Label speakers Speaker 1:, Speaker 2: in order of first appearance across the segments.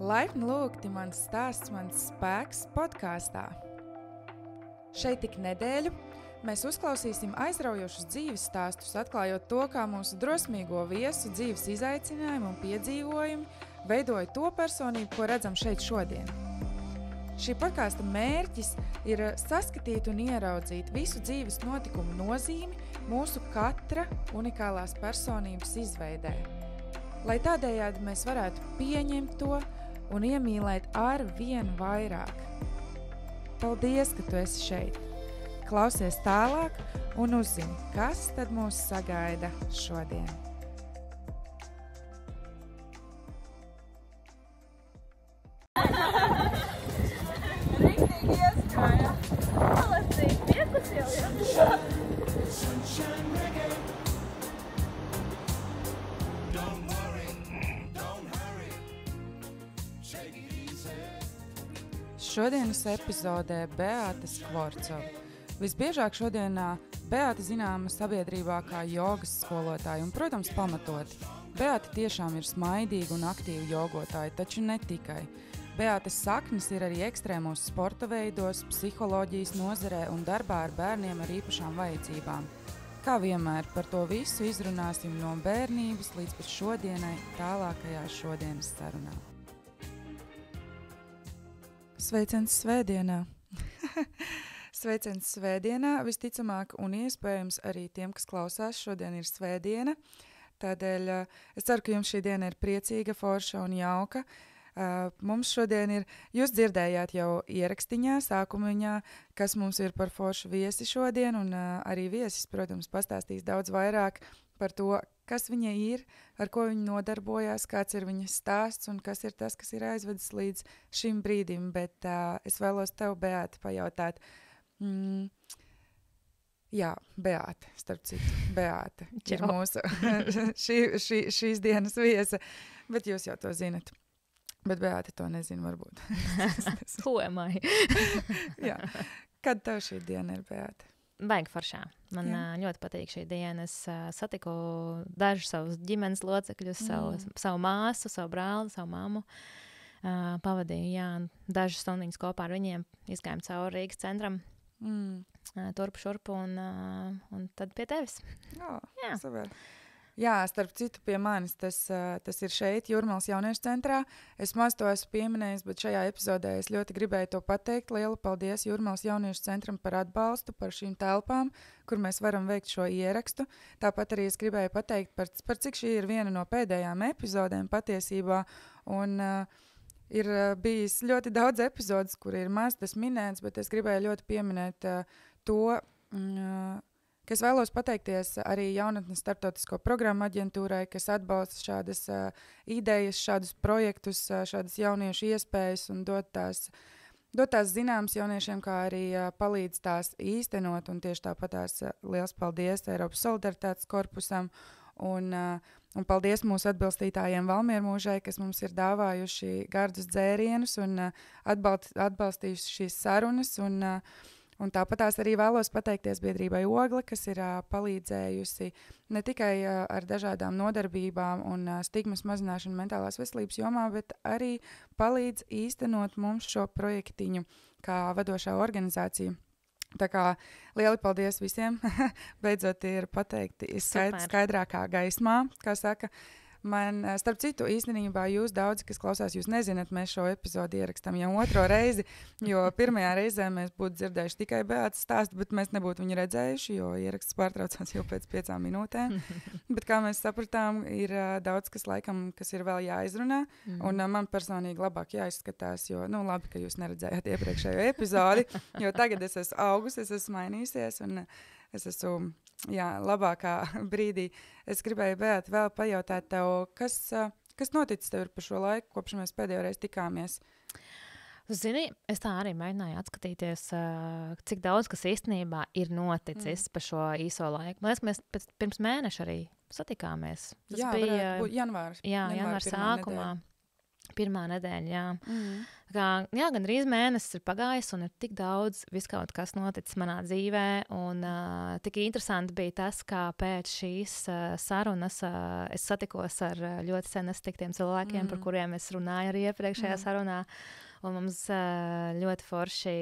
Speaker 1: Laipni lūgti mans stāsts, mans spēks podkāstā. Šeit tik nedēļu mēs uzklausīsim aizraujošus dzīves stāstus, atklājot to, kā mūsu drosmīgo viesu dzīves izaicinājumi un piedzīvojumi veidoja to personību, ko redzam šeit šodien. Šī podkāsta mērķis ir saskatīt un ieraudzīt visu dzīves notikumu nozīmi mūsu katra unikālās personības izveidē, lai tādējādi mēs varētu pieņemt to un iemīlēt ar vien vairāk. Paldies, ka tu esi šeit! Klausies tālāk un uzzini, kas tad mūs sagaida šodien.
Speaker 2: Riktīgi ieskrāja. Palastīgi, piekusījām.
Speaker 1: Šodienas epizodē Beāte Skvorcova. Visbiežāk šodienā Beāte zināma sabiedrībā kā jogas skolotāja un, protams, pamatoti. Beāte tiešām ir smaidīga un aktīva jogotāja, taču ne tikai. Beātes saknes ir arī ekstrēmos sporta veidos, psiholoģijas nozarē un darbā ar bērniem ar īpašām vajadzībām. Kā vienmēr, par to visu izrunāsim no bērnības līdz pat šodienai tālākajā šodienas sarunā. Sveiciens svētdienā! Sveiciens svētdienā, visticamāk un iespējams arī tiem, kas klausās, šodien ir svētdiena. Tādēļ es ceru, ka jums šī diena ir priecīga, forša un jauka. Mums šodien ir, jūs dzirdējāt jau ierakstiņā, sākumiņā, kas mums ir par foršu viesi šodien, un arī viesis, protams, pastāstīs daudz vairāk par to, kas viņa ir, ar ko viņa nodarbojās, kāds ir viņas stāsts un kas ir tas, kas ir aizvedis līdz šim brīdim. Bet es vēlos tev, Beāte, pajautāt. Jā, Beāte, starp citu, Beāte ir mūsu šīs dienas viesa, bet jūs jau to zinat. Bet Beāte to nezina varbūt.
Speaker 2: Who am I?
Speaker 1: Jā. Kad tev šī diena ir, Beāte?
Speaker 2: Baigi foršā. Man ļoti patīk šī diena. Es satiku dažus savus ģimenes locekļus, savu māsu, savu brāli, savu mammu. Pavadīju dažas stundiņas kopā ar viņiem. Izgājām cauri Rīgas centram. Turpu šurpu un tad pie tevis.
Speaker 1: Jā, super. Jā, starp citu pie manis tas ir šeit, Jūrmālas jauniešu centrā. Es maz to esmu pieminējis, bet šajā epizodē es ļoti gribēju to pateikt. Lielu paldies Jūrmālas jauniešu centram par atbalstu, par šīm telpām, kur mēs varam veikt šo ierakstu. Tāpat arī es gribēju pateikt par cik šī ir viena no pēdējām epizodēm patiesībā. Un ir bijis ļoti daudz epizodes, kur ir maz tas minēts, bet es gribēju ļoti pieminēt to, ka es vēlos pateikties arī Jaunatnes starptautisko programmu aģentūrai, kas atbalsta šādas idejas, šādus projektus, šādas jauniešu iespējas un dot tās zināmas jauniešiem, kā arī palīdz tās īstenot. Un tieši tāpat tās liels paldies Eiropas solidaritātes korpusam un paldies mūsu atbalstītājiem Valmiermūžai, kas mums ir dāvājuši gardus dzērienus un atbalstījuši šīs sarunas. Un tāpat tās arī vēlos pateikties biedrībai Ogle, kas ir palīdzējusi ne tikai ar dažādām nodarbībām un stigmas mazināšanu mentālās veselības jomā, bet arī palīdz īstenot mums šo projektiņu kā vadošā organizācija. Tā kā lieli paldies visiem, beidzot ir pateikti skaidrākā gaismā, kā saka. Man, starp citu, īstenībā jūs daudzi, kas klausās, jūs nezināt, mēs šo epizodi ierakstām jau otro reizi, jo pirmajā reizē mēs būtu dzirdējuši tikai Beātes stāstu, bet mēs nebūtu viņu redzējuši, jo ieraksts pārtraucās jau pēc 5 minūtēm. Bet kā mēs sapratām, ir daudz, kas ir vēl jāizrunā, un man personīgi labāk jāizskatās, jo, labi, ka jūs neredzējāt iepriekšējo epizodi, jo tagad es esmu augusi, es esmu mainījusies, un es esmu labākā brīdī. Es gribēju, Beāte, vēl pajautāt tev, kas noticis tev par šo laiku, kopš mēs pēdējo reizi tikāmies?
Speaker 2: Zini, es tā arī mēģināju atskatīties, cik daudz, kas īstenībā ir noticis par šo īso laiku. Man liekas, mēs pirms mēneša arī satikāmies. Tas bija
Speaker 1: janvāra
Speaker 2: janvāra sākumā. Pirmā nedēļa, jā. Jā, gandrīz mēnesis ir pagājis, un ir tik daudz viskaut kas noticis manā dzīvē. Un tik interesanti bija tas, kā pēc šīs sarunas es satikos ar ļoti sen nestiktiem cilvēkiem, par kuriem es runāju arī iepriekšējā sarunā. Un mums ļoti forši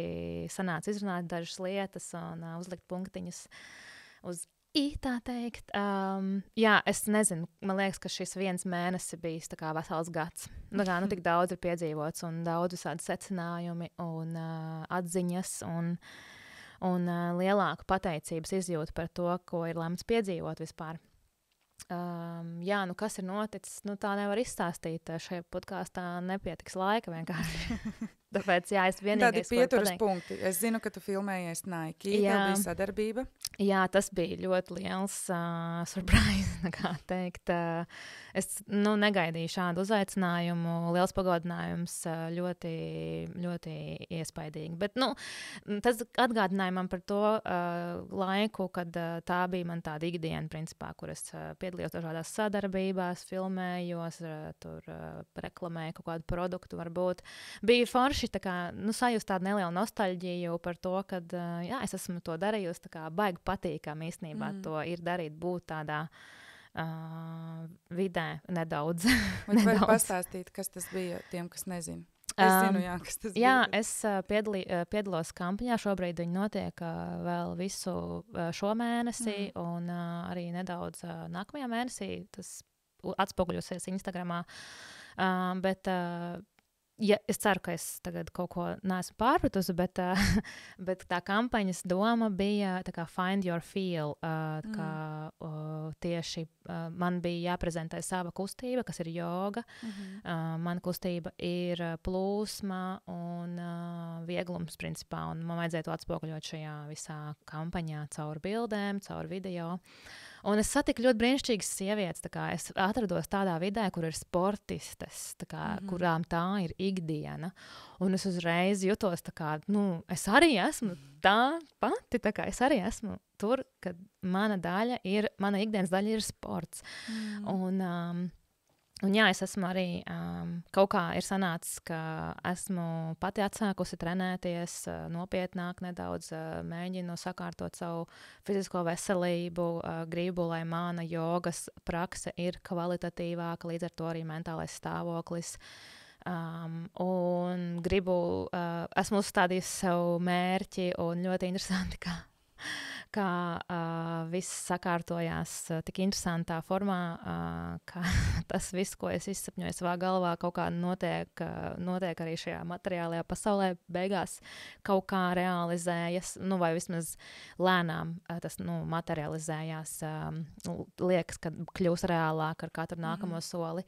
Speaker 2: sanāca izrunāt dažas lietas un uzlikt punktiņus uz tā teikt. Jā, es nezinu, man liekas, ka šis viens mēnesis bijis tā kā vesels gads. Tik daudz ir piedzīvots un daudz visādi secinājumi un atziņas un lielāka pateicības izjūta par to, ko ir lemts piedzīvot vispār. Jā, kas ir noticis, tā nevar izstāstīt. Šajā podkāstā nepietiks laika vienkārši. Tāpēc, jā, es vienīgais
Speaker 1: tādi pieturas punkti. Es zinu, ka tu filmējies Nike, tev bija sadarbība.
Speaker 2: Jā, tas bija ļoti liels surprise, kā teikt. Es negaidīju šādu uzaicinājumu. Liels pagodinājums, ļoti, ļoti iespaidīgi. Bet, tas atgādināja man par to laiku, kad tā bija man tāda ikdiena, principā, kur es piedalījos dažādās sadarbībās, filmējos, tur reklamēju kaut kādu produktu, varbūt. Bija forši tā kā, sajust tādu nelielu nostalģiju par to, kad, jā, es esmu to darījusi, tā kā baigi patīkami īstenībā to ir darīt, būt tādā vidē nedaudz.
Speaker 1: Un tu vari pastāstīt, kas tas bija tiem, kas nezina? Es zinu, jā, kas tas bija.
Speaker 2: Jā, es piedalos kampaņā, šobrīd viņi notiek vēl visu šo mēnesi un arī nedaudz nākamajā mēnesī, tas atspoguļosies Instagramā, bet ja, es ceru, ka es tagad kaut ko neesmu pārpratusi, bet tā kampaņas doma bija tā kā find your feel. Tieši man bija jāprezentē sava kustība, kas ir joga. Mana kustība ir plūsma un vieglums, principā. Un man vajadzēja to atspoguļot šajā visā kampaņā caur bildēm, caur video. Un es satiku ļoti brīnišķīgas sievietes. Es atrados tādā vidē, kur ir sportistes, kurām tā ir ikdiena. Un es uzreiz jutos, es arī esmu tā pati. Es arī esmu tur, kad mana ikdienas daļa ir sports. Un jā, es esmu arī kaut kā ir sanācis, ka esmu pati atsākusi trenēties nopietnāk nedaudz, mēģinu sakārtot savu fizisko veselību, gribu, lai mana jogas prakse ir kvalitatīvāka, līdz ar to arī mentālais stāvoklis. Un gribu, esmu uzstādījusi sev mērķi un ļoti interesanti, kā viss sakārtojās tik interesantā formā, ka tas viss, ko es izsapņoju savā galvā, kaut kā notiek arī šajā materiālajā pasaulē, beigās kaut kā realizējas, vai vismaz lēnām tas materializējās, liekas, ka kļūs reālāk ar katru nākamo soli.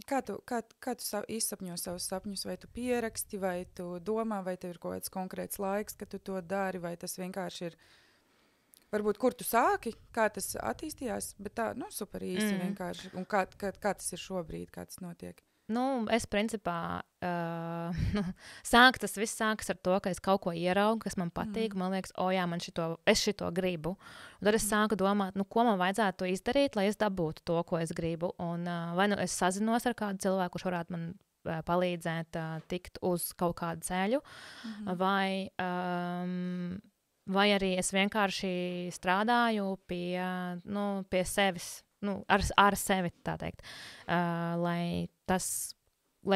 Speaker 1: Kā tu izsapņo savus sapņus? Vai tu pieraksti, vai tu domā, vai tev ir kaut kāds konkrēts laiks, kad tu to dari, vai tas vienkārši ir, varbūt, kur tu sāki, kā tas attīstījās, bet tā, super īsi vienkārši. Un kā tas ir šobrīd, kā tas notiek?
Speaker 2: Es principā, tas viss sākas ar to, ka es kaut ko ieraugu, kas man patīk, man liekas, jā, es šito gribu. Un tad es sāku domāt, ko man vajadzētu izdarīt, lai es dabūtu to, ko es gribu. Un vai es sazinos ar kādu cilvēku, kurš varētu man palīdzēt tikt uz kaut kādu ceļu, vai arī es vienkārši strādāju pie sevis. Ar sevi, tā teikt, lai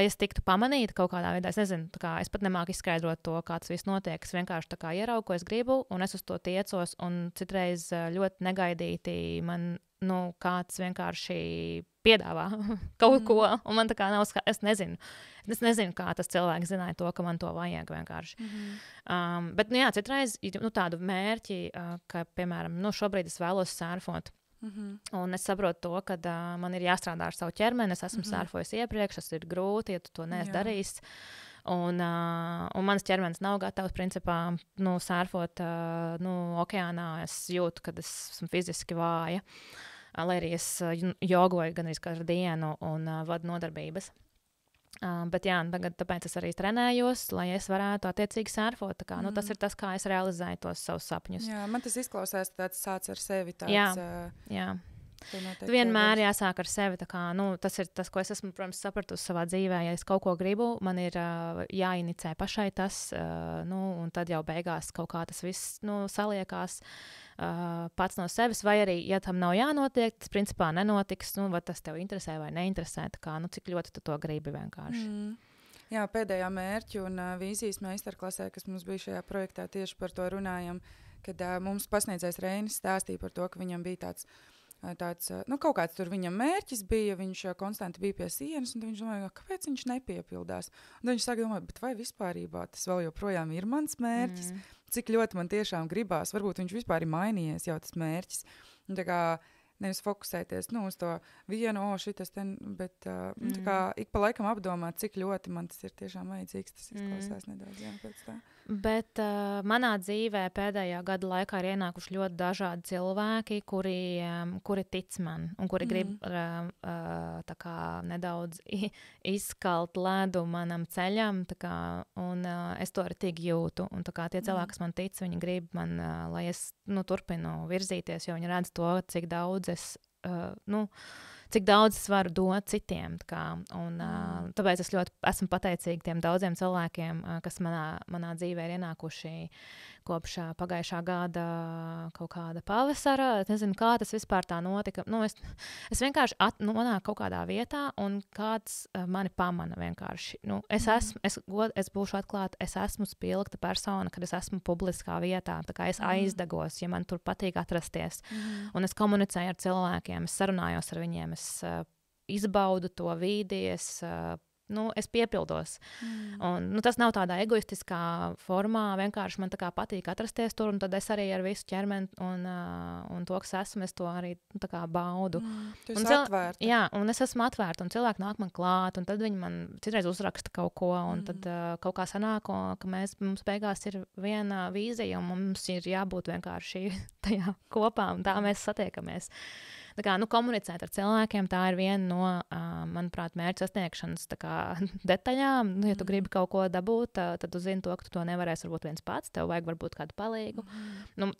Speaker 2: es tiktu pamanīta kaut kādā veidā. Es nezinu, es pat nemāku izskaidrot to, kā tas viss notiek. Es vienkārši ieraugu, ko es gribu, un es uz to tiecos, un citreiz ļoti negaidīti man, kāds vienkārši piedāvā kaut ko, un man nav, es nezinu, kā tas cilvēks zināja to, ka man to vajag vienkārši. Bet, jā, citreiz tādu mērķi, ka, piemēram, šobrīd es vēlos surfot. Un es saprotu to, ka man ir jāstrādā ar savu ķermeni. Es esmu surfojis iepriekš, tas ir grūti, ja tu to neesi darījis. Un mans ķermenis nav gatavs, principā, surfot okeānā. Es jūtu, ka es esmu fiziski vāja, lai arī es jogoju gan arī katru dienu un vadu nodarbības. Bet jā, tagad tāpēc es arī trenējos, lai es varētu attiecīgi surfot. Tas ir tas, kā es realizēju tos savus sapņus.
Speaker 1: Jā, man tas izklausās tāds sāc ar sevi.
Speaker 2: Jā. Vienmēr jāsāk ar sevi. Tas ir tas, ko es esmu, protams, sapratusi savā dzīvē. Ja es kaut ko gribu, man ir jāinicē pašai tas, un tad jau beigās kaut kā tas viss saliekās pats no sevis. Vai arī, ja tam nav jānotiek, tas principā nenotiks. Vai tas tev interesē vai neinteresē. Cik ļoti tu to gribi vienkārši.
Speaker 1: Jā, pēdējā mērķa un vīzijas meistarklasē, kas mums bija šajā projektā, tieši par to runājam, kad mums pasniedzējs Reinis stāstīja par to, ka viņam bija tāds kaut kāds tur viņam mērķis bija, viņš konstanti bija pie sienas, un viņš domāja, kāpēc viņš nepiepildās. Un viņš saka, domāju, bet vai vispārībā tas vēl joprojām ir mans mērķis? Cik ļoti man tiešām gribās? Varbūt viņš vispār ir mainījies jau tas mērķis. Un tā kā nevis fokusēties uz to vienu, šitas ten, bet tā kā ik pa laikam apdomāt, cik ļoti man tas ir tiešām vajadzīgs. Tas izklausās nedaudz, jā, pēc tā.
Speaker 2: Bet manā dzīvē pēdējā gada laikā ir ienākuši ļoti dažādi cilvēki, kuri tic man un kuri grib tā kā nedaudz izskalt ledu manam ceļam, un es to arī tik jūtu. Un tā kā tie cilvēki, kas man tic, viņi grib man, lai es turpinu virzīties, jo viņi redz to, cik daudz es varu dot citiem. Tāpēc es ļoti esmu pateicīga tiem daudziem cilvēkiem, kas manā dzīvē ir ienākuši kopš pagājušā gada kaut kāda pavasara. Es nezinu, kā tas vispār tā notika. Es vienkārši nonāku kaut kādā vietā, un kāds mani pamana vienkārši. Es būšu atklāta, es esmu spilgta persona, kad es esmu publiskā vietā. Tā kā es aizdegos, ja man tur patīk atrasties. Un es komunicēju ar cilvēkiem, es sarunājos ar viņiem, es izbaudu to vidi, es piepildos. Un, tas nav tādā egoistiskā formā, vienkārši man tā kā patīk atrasties tur, un tad es arī ar visu ķermeni un to, kas esmu, es to arī tā kā baudu.
Speaker 1: Tu esi atvērta.
Speaker 2: Jā, un es esmu atvērta, un cilvēki nāk man klāt, un tad viņi man citreiz uzraksta kaut ko, un tad kaut kā sanāk, ka mums beigās ir viena vīzija, un mums ir jābūt vienkārši tajā kopā, un tā mēs satiekamies. Tā kā, komunicēt ar cilvēkiem, tā ir viena no, manuprāt, mērķa sasniegšanas detaļām. Ja tu gribi kaut ko dabūt, tad tu zini to, ka tu to nevarēsi varbūt viens pats, tev vajag varbūt kādu palīgu.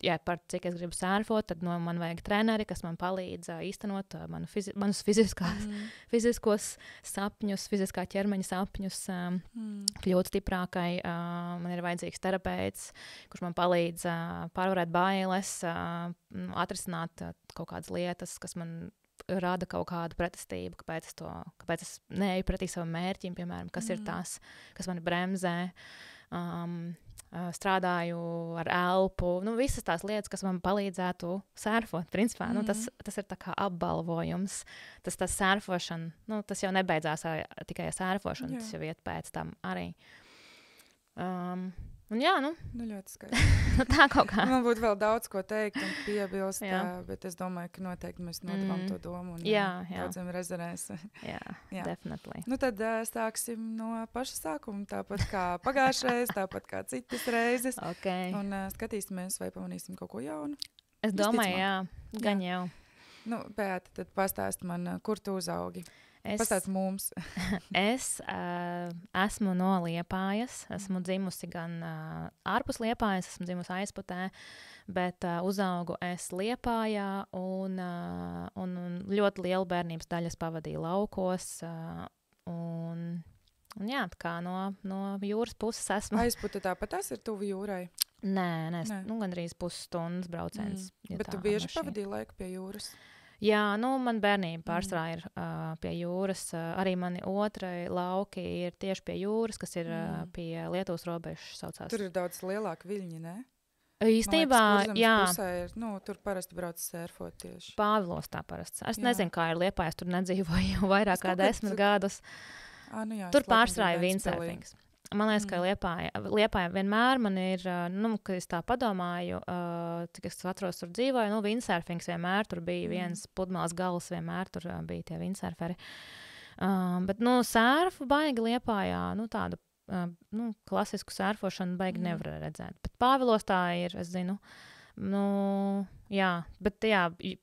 Speaker 2: Ja par cik es gribu sērfot, tad man vajag treneri, kas man palīdz īstenot manus fiziskos sapņus, fiziskā ķermeņa sapņus, kļūt stiprākai. Man ir vajadzīgs terapeits, kurš man palīdz pārvarēt bailes, atrisināt kaut kādas lietas, kas man rada kaut kādu pretestību, kāpēc es neeju pretī savam mērķim, piemēram, kas ir tas, kas mani bremzē, strādāju ar elpu, visas tās lietas, kas man palīdzētu sērfot, principā, tas ir tā kā apbalvojums, tas sērfošana, tas jau nebeidzās tikai ar sērfošanu, tas jau iet pēc tam arī. Un jā,
Speaker 1: ļoti skaisti.
Speaker 2: Tā kaut kā.
Speaker 1: Man būtu vēl daudz ko teikt un piebilst, bet es domāju, ka noteikti mēs nodevām to domu un daudziem rezonēs.
Speaker 2: Jā, definitely.
Speaker 1: Tad sāksim no paša sākuma, tāpat kā pagājušreiz, tāpat kā citas reizes.
Speaker 2: Okay.
Speaker 1: Un skatīsimies, vai pamanīsim kaut ko jaunu.
Speaker 2: Es domāju, gan jau.
Speaker 1: Beata, tad pastāst man, kur tu uzaugi. Pastāst mums.
Speaker 2: Es esmu no Liepājas. Esmu dzimusi gan ārpus Liepājas, esmu dzimusi Aizputē, bet uzaugu es Liepājā un ļoti lielu bērnības daļas pavadīju laukos. Un jā, tā kā no jūras puses esmu.
Speaker 1: Aizpute tāpat tas ir tuvu jūrai?
Speaker 2: Nē. Gandrīz pusstundas brauciens.
Speaker 1: Bet tu bieži pavadīji laiku pie jūras?
Speaker 2: Jā, man bērnība pārsvarā ir pie jūras. Arī mani otrai lauki ir tieši pie jūras, kas ir pie Lietuvas robežas saucās.
Speaker 1: Tur ir daudz lielāka viļņi, ne?
Speaker 2: Īstenībā, jā.
Speaker 1: Pusē ir, tur parasti brauc sērfot tieši.
Speaker 2: Pāvilos tā parasti. Es nezinu, kā ir Liepājā, es tur nedzīvoju jau vairāk kā 10 gadus. Tur pārsvarā ir windsurfings. Man liekas, ka Liepāja vienmēr man ir, kad es tā padomāju, cik es atceros, tur dzīvoju, windsurfings vienmēr tur bija viens pudmales gals, vienmēr tur bija tie windsurferi. Bet, sērfu baigi Liepājā, tādu, klasisku sērfošanu baigi nevar redzēt. Bet Pāvilos tā ir, es zinu.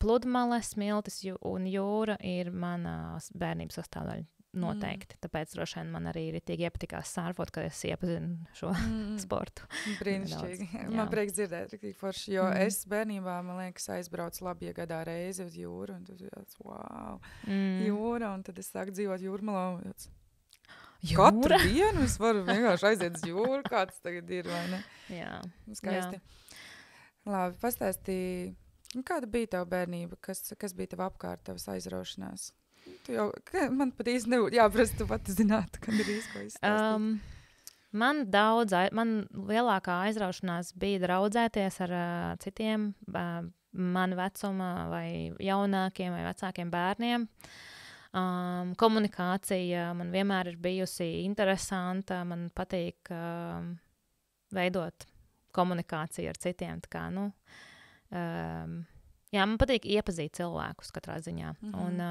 Speaker 2: Pludmale, smiltis un jūra ir mana bērnības sastāvdaļa. noteikti. Tāpēc droši vien man arī ritīgi iepatikās sārfot, kad es iepazinu šo sportu.
Speaker 1: Brīnišķīgi. Man prieks dzirdēt, ritīgi forši, jo es bērnībā, man liekas, aizbraucu labi, ja gadā reizi uz jūru, un tad tāds, wow, jūra, un tad es sāku dzīvot Jūrmalā. Katru dienu es varu vienkārši aiziet uz jūru, kāds tagad ir, vai ne?
Speaker 2: Jā.
Speaker 1: Skaisti. Labi, pastāstīji, kāda bija tava bērnība? Kas bija tava apkārt, tavas aizraušanās? Man pat īsti nebūtu jāprasa, tu pati zinātu, kad ir īsti ko izstāstīt.
Speaker 2: Man lielākā aizraušanās bija draudzēties ar citiem man vecuma vai jaunākiem vai vecākiem bērniem. Komunikācija man vienmēr ir bijusi interesanta. Man patīk veidot komunikāciju ar citiem. Tā kā, man patīk iepazīt cilvēkus katrā ziņā un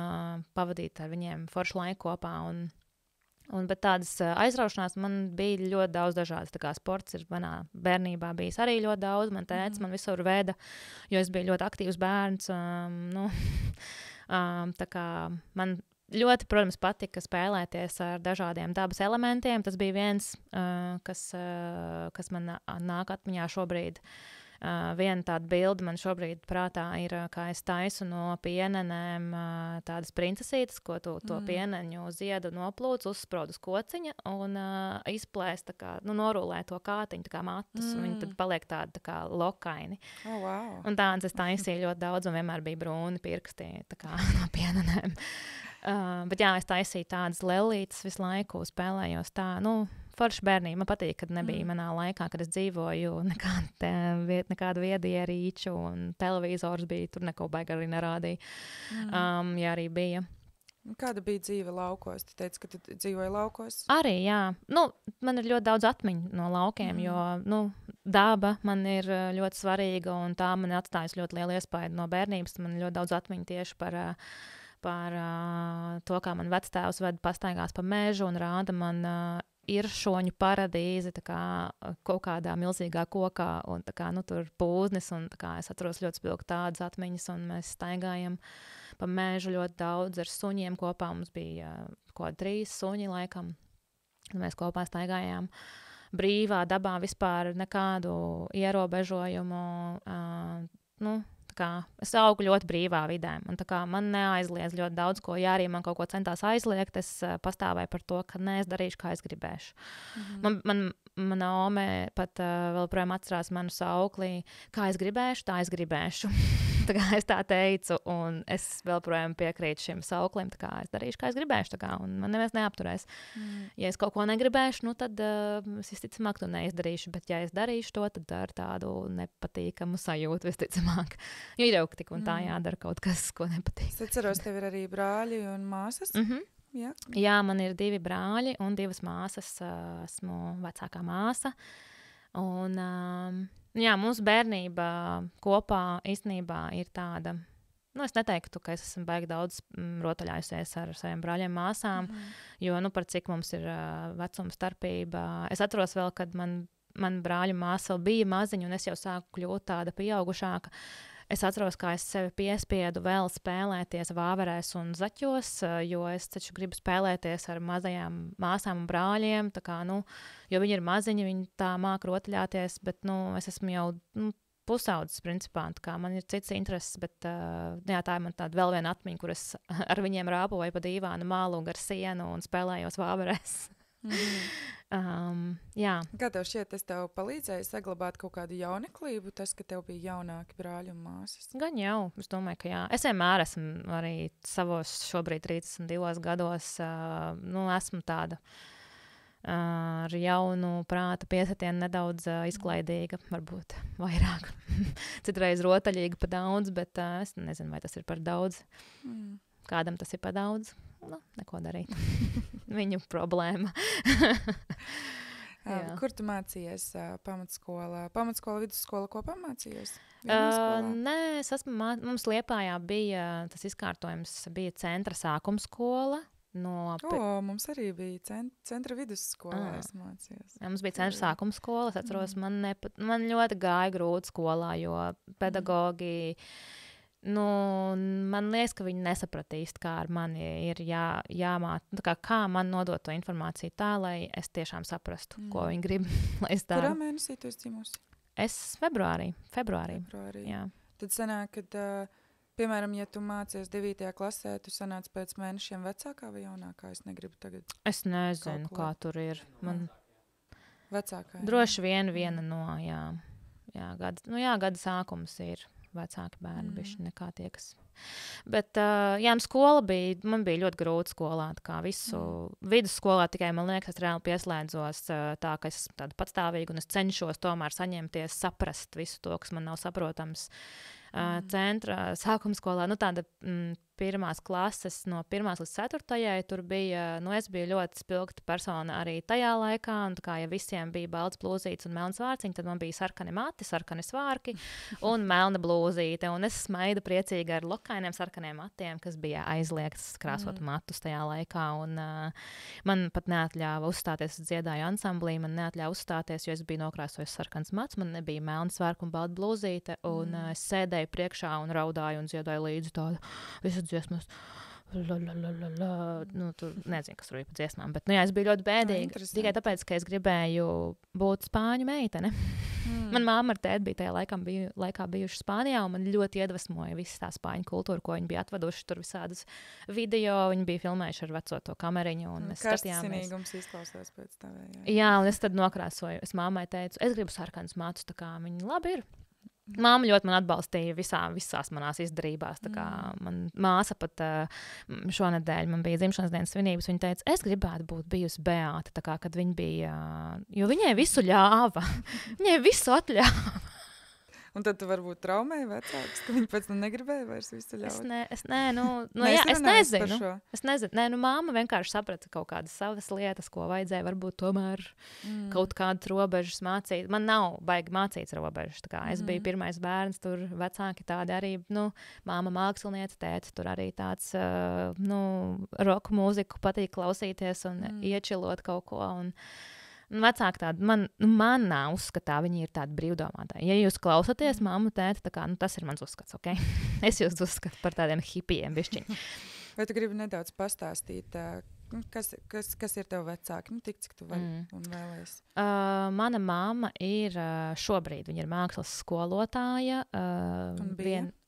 Speaker 2: pavadīt ar viņiem foršu laiku kopā. Bet tādas aizraušanās man bija ļoti daudz dažādas. Tā kā sports ir manā bērnībā bijis arī ļoti daudz. Man tēvs man visur veda, jo es biju ļoti aktīvs bērns. Tā kā man ļoti, protams, patika spēlēties ar dažādiem dabas elementiem. Tas bija viens, kas man nāk atmiņā šobrīd. Viena tāda bilde man šobrīd prātā ir, kā es taisu no pienenēm tādas princesītes, ko to pieneņu ziedu noplūc, uzsprod uz kociņa un izplēst, tā kā, norulē to kātiņu, tā kā matus, un viņi tad paliek tādi tā kā lokaini.
Speaker 1: Oh, wow.
Speaker 2: Un tādas es taisīju ļoti daudz, un vienmēr bija brūni pirksti, tā kā no pienenēm. Bet jā, es taisīju tādas lelītes visu laiku, spēlējos tā, forša bērnība. Man patīk, kad nebija manā laikā, kad es dzīvoju, nekādu viedierīču, un televizors bija, tur neko baigi arī nerādīja. Ja arī bija.
Speaker 1: Kāda bija dzīve laukos? Tu teici, ka tu dzīvoji laukos?
Speaker 2: Arī, jā. Man ir ļoti daudz atmiņu no laukiem, jo, daba man ir ļoti svarīga, un tā man atstājusi ļoti lielu iespaidu no bērnības. Man ir ļoti daudz atmiņu tieši par to, kā man vectēvs ved pastaigās pa mežu un rāda man iršoņu paradīzi, tā kā kaut kādā milzīgā kokā, un tā kā, tur pūznis, un tā kā es atceros ļoti spilgti tādas atmiņas, un mēs staigājam pa mežu ļoti daudz ar suņiem kopā. Mums bija kaut kādi 3 suņi laikam, un mēs kopā staigājām brīvā dabā, vispār nekādu ierobežojumu, es augu ļoti brīvā vidē. Man neaizliedz ļoti daudz ko. Ja arī man kaut ko centās aizliegt, es pastāvēju par to, ka es darīšu, kā es gribēšu. Mana ome pat vēl projām atcerās manu saukli, kā es gribēšu, tā es gribēšu. Tā kā es tā teicu, un es vēl projām piekrītu šim sauklim, tā kā es darīšu, kā es gribēšu, tā kā, un man neviens neapturēs. Ja es kaut ko negribēšu, tad es visticamāk to neizdarīšu, bet ja es darīšu to, tad ar tādu nepatīkamu sajūtu visticamāk. Jo ir jau tik un tā jādara kaut kas, ko nepatīk.
Speaker 1: Es atceros, tev ir arī brāļi un māsas?
Speaker 2: Jā, man ir 2 brāļi un 2 māsas. Esmu vecākā māsa. Un, mūsu bērnība kopā īstenībā ir tāda, es neteiktu, ka es esmu baigi daudz rotaļājusies ar saviem brāļiem māsām, jo, par cik mums ir vecuma starpība. Es atceros vēl, kad man brāļu māsa vēl bija maziņa, un es jau sāku kļūt tāda pieaugušāka. Es atceros, kā es sevi piespiedu vēl spēlēties vāverēs un zaķos, jo es taču gribu spēlēties ar mazajām māsām un brāļiem, tā kā, jo viņi ir maziņi, viņi tā māk rotaļāties, bet, es esmu jau, pusaudzis, principā, tā kā man ir cits intereses, bet, tā ir man tāda vēl viena atmiņa, kur es ar viņiem rāpoju pa dīvānu malu gar sienu un spēlējos vāverēs. Jā.
Speaker 1: Kā tev šķiet, tas tev palīdzēja saglabāt kaut kādu jauneklību, tas, ka tev bija jaunāki brāļi un māsas?
Speaker 2: Gan jau, es domāju, ka jā. Es vienmēr esmu arī savos šobrīd 32 gados, esmu tāda ar jaunu prāta piesatienu nedaudz izklaidīga, varbūt vairāk. Citreiz rotaļīga pa daudz, bet es nezinu, vai tas ir par daudz. Kādam tas ir par daudz? Neko darīt. Viņu problēma.
Speaker 1: Kur tu mācījies pamatskola? Pamatskola, vidusskola kopā mācījies?
Speaker 2: Nē, es esmu mums Liepājā bija tas izkārtojums, bija centra sākumskola.
Speaker 1: Mums arī bija centra vidusskola, es mācījos.
Speaker 2: Mums bija centra sākumskola, es atceros, man ļoti gāja grūti skolā, jo pedagogi man liekas, ka viņi nesapratīs, kā ar mani ir jāmāca, kā man nodot to informāciju tā, lai es tiešām saprastu, ko viņi grib, lai es daru.
Speaker 1: Kurā mēnesī tu esi dzimusi?
Speaker 2: Es februārī. Jā.
Speaker 1: Tad sanāk, ka, piemēram, ja tu mācies 9. klasē, tu sanāc pēc mēnešiem vecākā vai jaunākā? Es negribu tagad.
Speaker 2: Es nezinu, kā tur ir. Man
Speaker 1: vecākā.
Speaker 2: Droši vien viena no, gada sākums ir vecāki bērni, bišķi nekā tie, kas. Bet, skola man bija ļoti grūti skolā, tā kā visu vidusskolā tikai, man liekas, es reāli pieslēdzos tā, ka es esmu tāda patstāvīga un es cenšos tomēr saņemties, saprast visu to, kas man nav saprotams centra sākuma skolā. Tāda pirmās klases no 1. līdz 4. tur bija, es biju ļoti spilgta persona arī tajā laikā, un tā kā, ja visiem bija balts blūzītes un melns vārciņi, tad man bija sarkani mati, sarkani svārki un melna blūzīte, un es smaidu priecīgi ar lokainiem sarkaniem matiem, kas bija aizliegts krāsot matus tajā laikā, un man pat neatļāva uzstāties, es dziedāju ansamblī, man neatļāva uzstāties, jo es biju nokrāsojis sarkans mats, man nebija melna svārka un balta blūzīte, un es sēdēju priekšā un raudāju un dziedāju līdzi tādu visu dziesmas. Tur nezinu, kas tur bija pa dziesmām, bet es biju ļoti bēdīga. Tikai tāpēc, ka es gribēju būt spāņu meitene. Man māma ar tēti bija tajā laikā bijuši Spānijā, un man ļoti iedvesmoja visa tā spāņu kultūra, ko viņi bija atveduši tur visādas video, viņi bija filmējuši ar veco to kameriņu, un mēs skatījāmies.
Speaker 1: Karstinīgums izklausās pēc tavējā.
Speaker 2: Jā, un es tad nokrāsoju. Es māmai teicu, es gribu sarkanus matus, tā kā viņi labi ir. Māma ļoti man atbalstīja visās manās izdarībās. Tā kā man māsa pat šonedēļ man bija dzimšanas dienas svinības. Viņa teica, es gribētu būt bijusi Beāta, tā kā, kad viņa bija, jo viņai visu ļāva. Viņai visu atļāva.
Speaker 1: Un tad tu varbūt traumēji vecākus, ka viņi pēc tam negribēja vairs visu ļaut.
Speaker 2: Es nezinu. Māma vienkārši saprata kaut kādas savas lietas, ko vajadzēja varbūt tomēr kaut kādas robežas mācīt. Man nav baigi mācīts robežas. Tā kā es biju pirmais bērns, tur vecāki tādi arī, māma māksliniece, tētis tur arī tāds, roka mūziku patīk klausīties un iečilot kaut ko. Un vecāki tādi, man nav uzskatā, viņi ir tādi brīvdomātāji. Ja jūs klausaties, māmu, tēti, tā kā, tas ir mans uzskats, ok? Es jūs uzskatu par tādiem hipijiem, bišķiņi.
Speaker 1: Vai tu gribi nedaudz pastāstīt, kas ir tev vecāki? Tik, cik tu vari un vēlies.
Speaker 2: Mana mamma ir šobrīd, viņa ir mākslas skolotāja.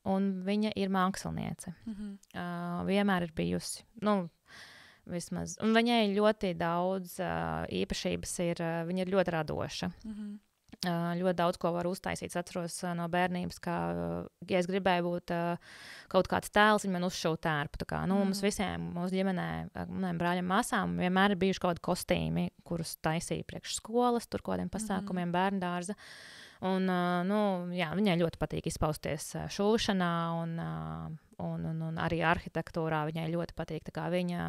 Speaker 2: Un viņa ir māksliniece. Vienmēr ir bijusi, vismaz. Un viņai ļoti daudz īpašības ir, viņa ir ļoti radoša. Ļoti daudz ko var uztaisīt. Es atceros no bērnības, ka, ja es gribēju būt kaut kāds tēls, viņi man uzšauja tērpu. Tā kā, mums visiem, mūsu ģimenē, maniem brāļiem, māsām, vienmēr ir bijuši kaut kādi kostīmi, kurus taisīja priekš skolas, tur kādiem pasākumiem, bērndārza. Un, viņai ļoti patīk izpausties šūšanā un arī arhitektūrā. Viņai ļoti patīk, tā kā viņa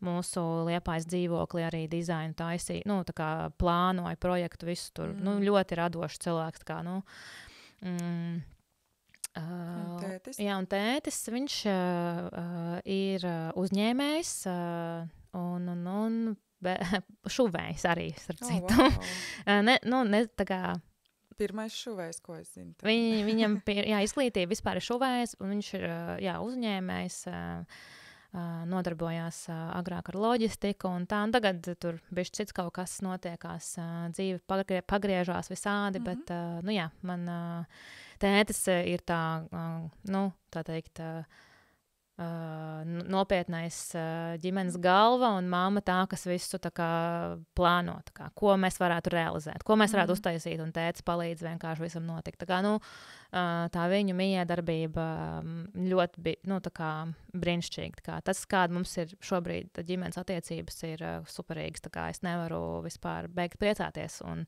Speaker 2: mūsu Liepājas dzīvokli arī dizainu taisīja, tā kā plānoja projektu visu tur. Ļoti radošs cilvēks, tā kā,
Speaker 1: tētis?
Speaker 2: Jā, un tētis, viņš ir uzņēmējs un šuvējs arī, starp citu. Ne tā kā
Speaker 1: pirmais šuvējs, ko es zinu.
Speaker 2: Viņam izglītība vispār ir šuvējs, un viņš ir uzņēmējs, nodarbojās agrāk ar loģistiku un tā, un tagad tur bišķi cits kaut kas notiekās, dzīve pagriežās visādi, bet, man tētis ir tā, tā teikt, nopietnais ģimenes galva un mamma tā, kas visu tā kā plāno, tā kā, ko mēs varētu realizēt, ko mēs varētu uztaisīt, un tētis palīdz vienkārši visam notikt. Tā kā, tā viņu miedarbība ļoti, tā kā brīnišķīga. Tā kā tas, kāda mums ir šobrīd ģimenes attiecības, ir superīgas. Tā kā es nevaru vispār beigt priecāties. Un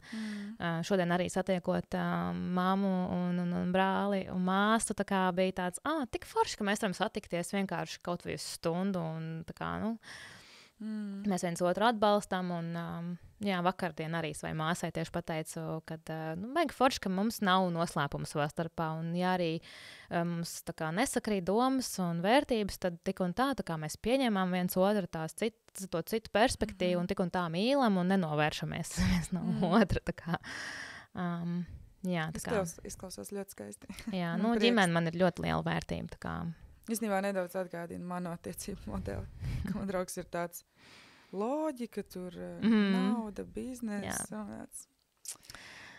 Speaker 2: šodien arī satiekot mammu un brāli un māstu, tā kā bija tāds, tik forši, ka mēs varam satikties vienkārši kaut visu stundu. Un tā kā, mēs viens otru atbalstam, un vakardien arī savai māsai tieši pateicu, ka vajag forši, ka mums nav noslēpuma savā starpā, un ja arī mums tā kā nesakrīt domas un vērtības, tad tik un tā kā mēs pieņemam viens otru to citu perspektīvu, un tik un tā mīlam un nenovēršamies viens no otra. Tā kā, Jā, tā kā.
Speaker 1: Izklausās ļoti skaisti.
Speaker 2: Jā, nu, ģimene man ir ļoti liela vērtība, tā kā.
Speaker 1: Īstenībā nedaudz atgādina manu attiecību modeli, ka man draugs ir tāds loģika, tur nauda, biznesa un tāds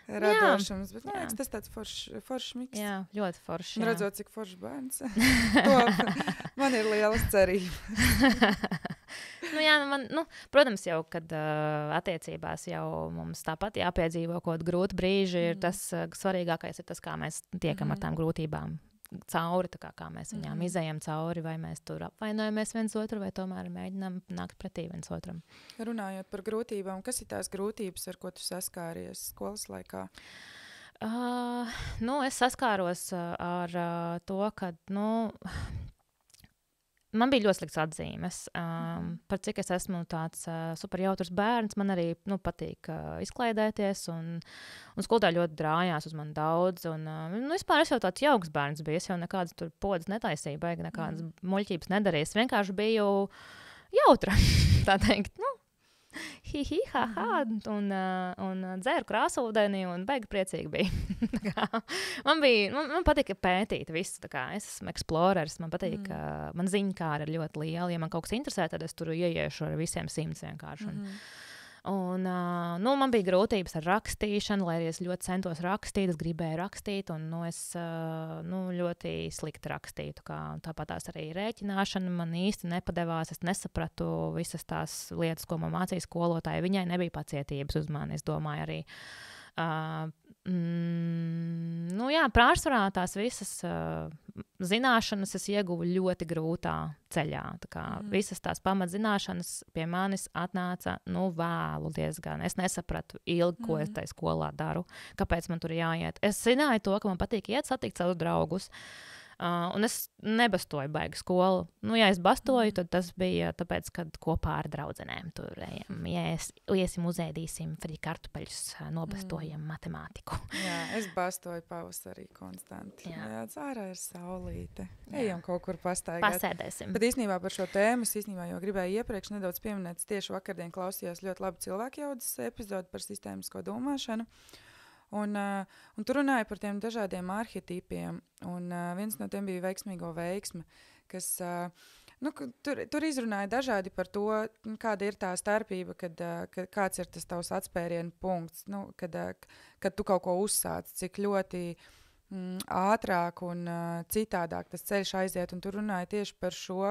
Speaker 1: radošums, bet man liekas, tas tāds foršs miks.
Speaker 2: Jā, ļoti foršs.
Speaker 1: Un redzot, cik foršs bērns, to man ir lielas cerības.
Speaker 2: Protams, jau, kad attiecībās jau mums tāpat jāpiedzīvo kaut kādi grūti brīži, ir tas svarīgākais ir tas, kā mēs tiekam ar tām grūtībām cauri, tā kā mēs viņām izējam cauri, vai mēs tur apvainojamies viens otru, vai tomēr mēģinām nākt pretī viens otram.
Speaker 1: Runājot par grūtībām, kas ir tās grūtības, ar ko tu saskāries skolas laikā?
Speaker 2: Es saskāros ar to, ka, man bija ļoti slikts atzīmes. Par cik es esmu tāds superjautrs bērns, man arī patīk izklaidēties, un skolotāji ļoti drājās uz mani daudz. Vispār es jau tāds jauks bērns biju, es jau nekādas tur podas netaisīju, baigi nekādas muļķības nedarīju. Es vienkārši biju jautra, tā teikt, un dzēru krāsūdeni un baigi priecīgi bija. man patika pētīt visu, tā kā es esmu eksplorers, man patīk, man ziņkāri ir ļoti liela, ja man kaut kas interesē, tad es tur ieiešu ar visiem 100 vienkārši. Man bija grūtības ar rakstīšanu, lai arī es ļoti centos rakstīt, es gribēju rakstīt, un es ļoti slikti rakstītu. Tāpat tās arī rēķināšana man īsti nepadevās, es nesapratu visas tās lietas, ko man mācīja skolotāji. Viņai nebija pacietības uz mani, es domāju arī. Pārsvarā tās visas zināšanas es ieguvu ļoti grūtā ceļā. Visas tās pamatzināšanas pie manis atnāca vēlu diezgan. Es nesapratu ilgi, ko es tajā skolā daru, kāpēc man tur jāiet. Es zināju to, ka man patīk iet satikt savus draugus. Un es nebastoju baigi skolu. Ja es bastoju, tad tas bija tāpēc, kad kopā ar draudzenēm tur ejam. Iesim, uzēdīsim frī kartupeļus, nobastojam matemātiku.
Speaker 1: Jā, es bastoju pavasarī konstanti. Jā, ārā ir saulīte. Ejam kaut kur pastaigāt.
Speaker 2: Pasēdēsim.
Speaker 1: Bet īstenībā par šo tēmu es jau gribēju iepriekš nedaudz pieminēt. Tieši vakardien klausījos ļoti labu cilvēku jaudas epizodu par sistēmisko domāšanu. Un tur runāja par tiem dažādiem arhetipiem, un viens no tiem bija veiksmīgo veiksme, kas tur izrunāja dažādi par to, kāda ir tā starpība, kad kāds ir tas tavs atspērienu punkts, kad tu kaut ko uzsāc, cik ļoti ātrāk un citādāk tas ceļš aiziet, un tur runāja tieši par šo,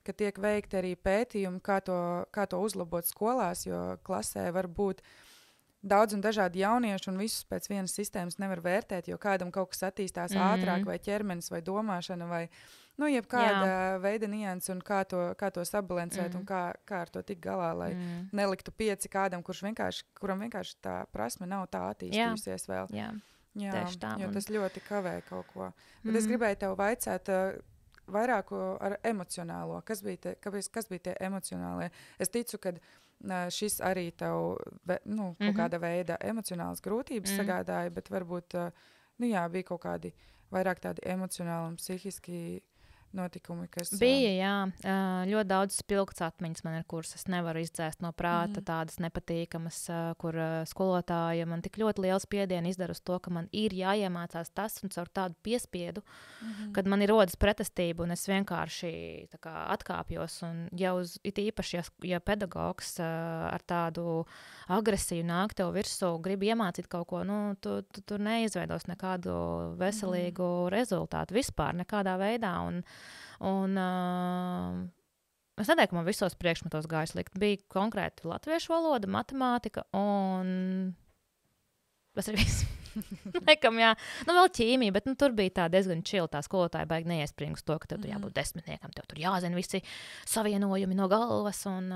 Speaker 1: ka tiek veikti arī pētījumi, kā to uzlabot skolās, jo klasē var būt daudz un dažādi jaunieši, un visus pēc vienas sistēmas nevar vērtēt, jo kādam kaut kas attīstās ātrāk, vai ķermenis, vai domāšana, vai jebkāda veida nianses, un kā to sabalansēt, un kā ar to tikt galā, lai neliktu 5 kādam, kuram vienkārši tā prasme nav tā attīstījusies vēl. Jā,
Speaker 2: tā,
Speaker 1: jo tas ļoti kavē kaut ko. Bet es gribēju tev vaicāt vairāk ar emocionālo. Kas bija tie emocionālie? Es ticu, ka šis arī tev kaut kāda veida emocionālas grūtības sagādāja, bet varbūt bija kaut kādi vairāk tādi emocionāli un psihiski notikumi, kas...
Speaker 2: Bija, jā. Ļoti daudz spilgts atmiņas man ir, kuras es nevaru izdzēst no prāta, tādas nepatīkamas, kur skolotāja man tik ļoti liels spiedienu izdara uz to, ka man ir jāiemācās tas un caur tādu piespiedu, kad man ir rodas pretestība un es vienkārši tā kā atkāpjos un it īpaši, ja pedagogs ar tādu agresiju nāk tev virsū, grib iemācīt kaut ko, tu neizveidos nekādu veselīgu rezultātu vispār, nekādā veidā, un es neteiktu, ka man visos priekšmetos gāja slikti. Bija konkrēti latviešu valoda, matemātika un tas ir viss. Laikam, jā. Vēl ķīmija, bet tur bija tā diezgan čila. Tā skolotāja baigi neiespringa uz to, ka tev tur jābūt 10, tev tur jāzina visi savienojumi no galvas, un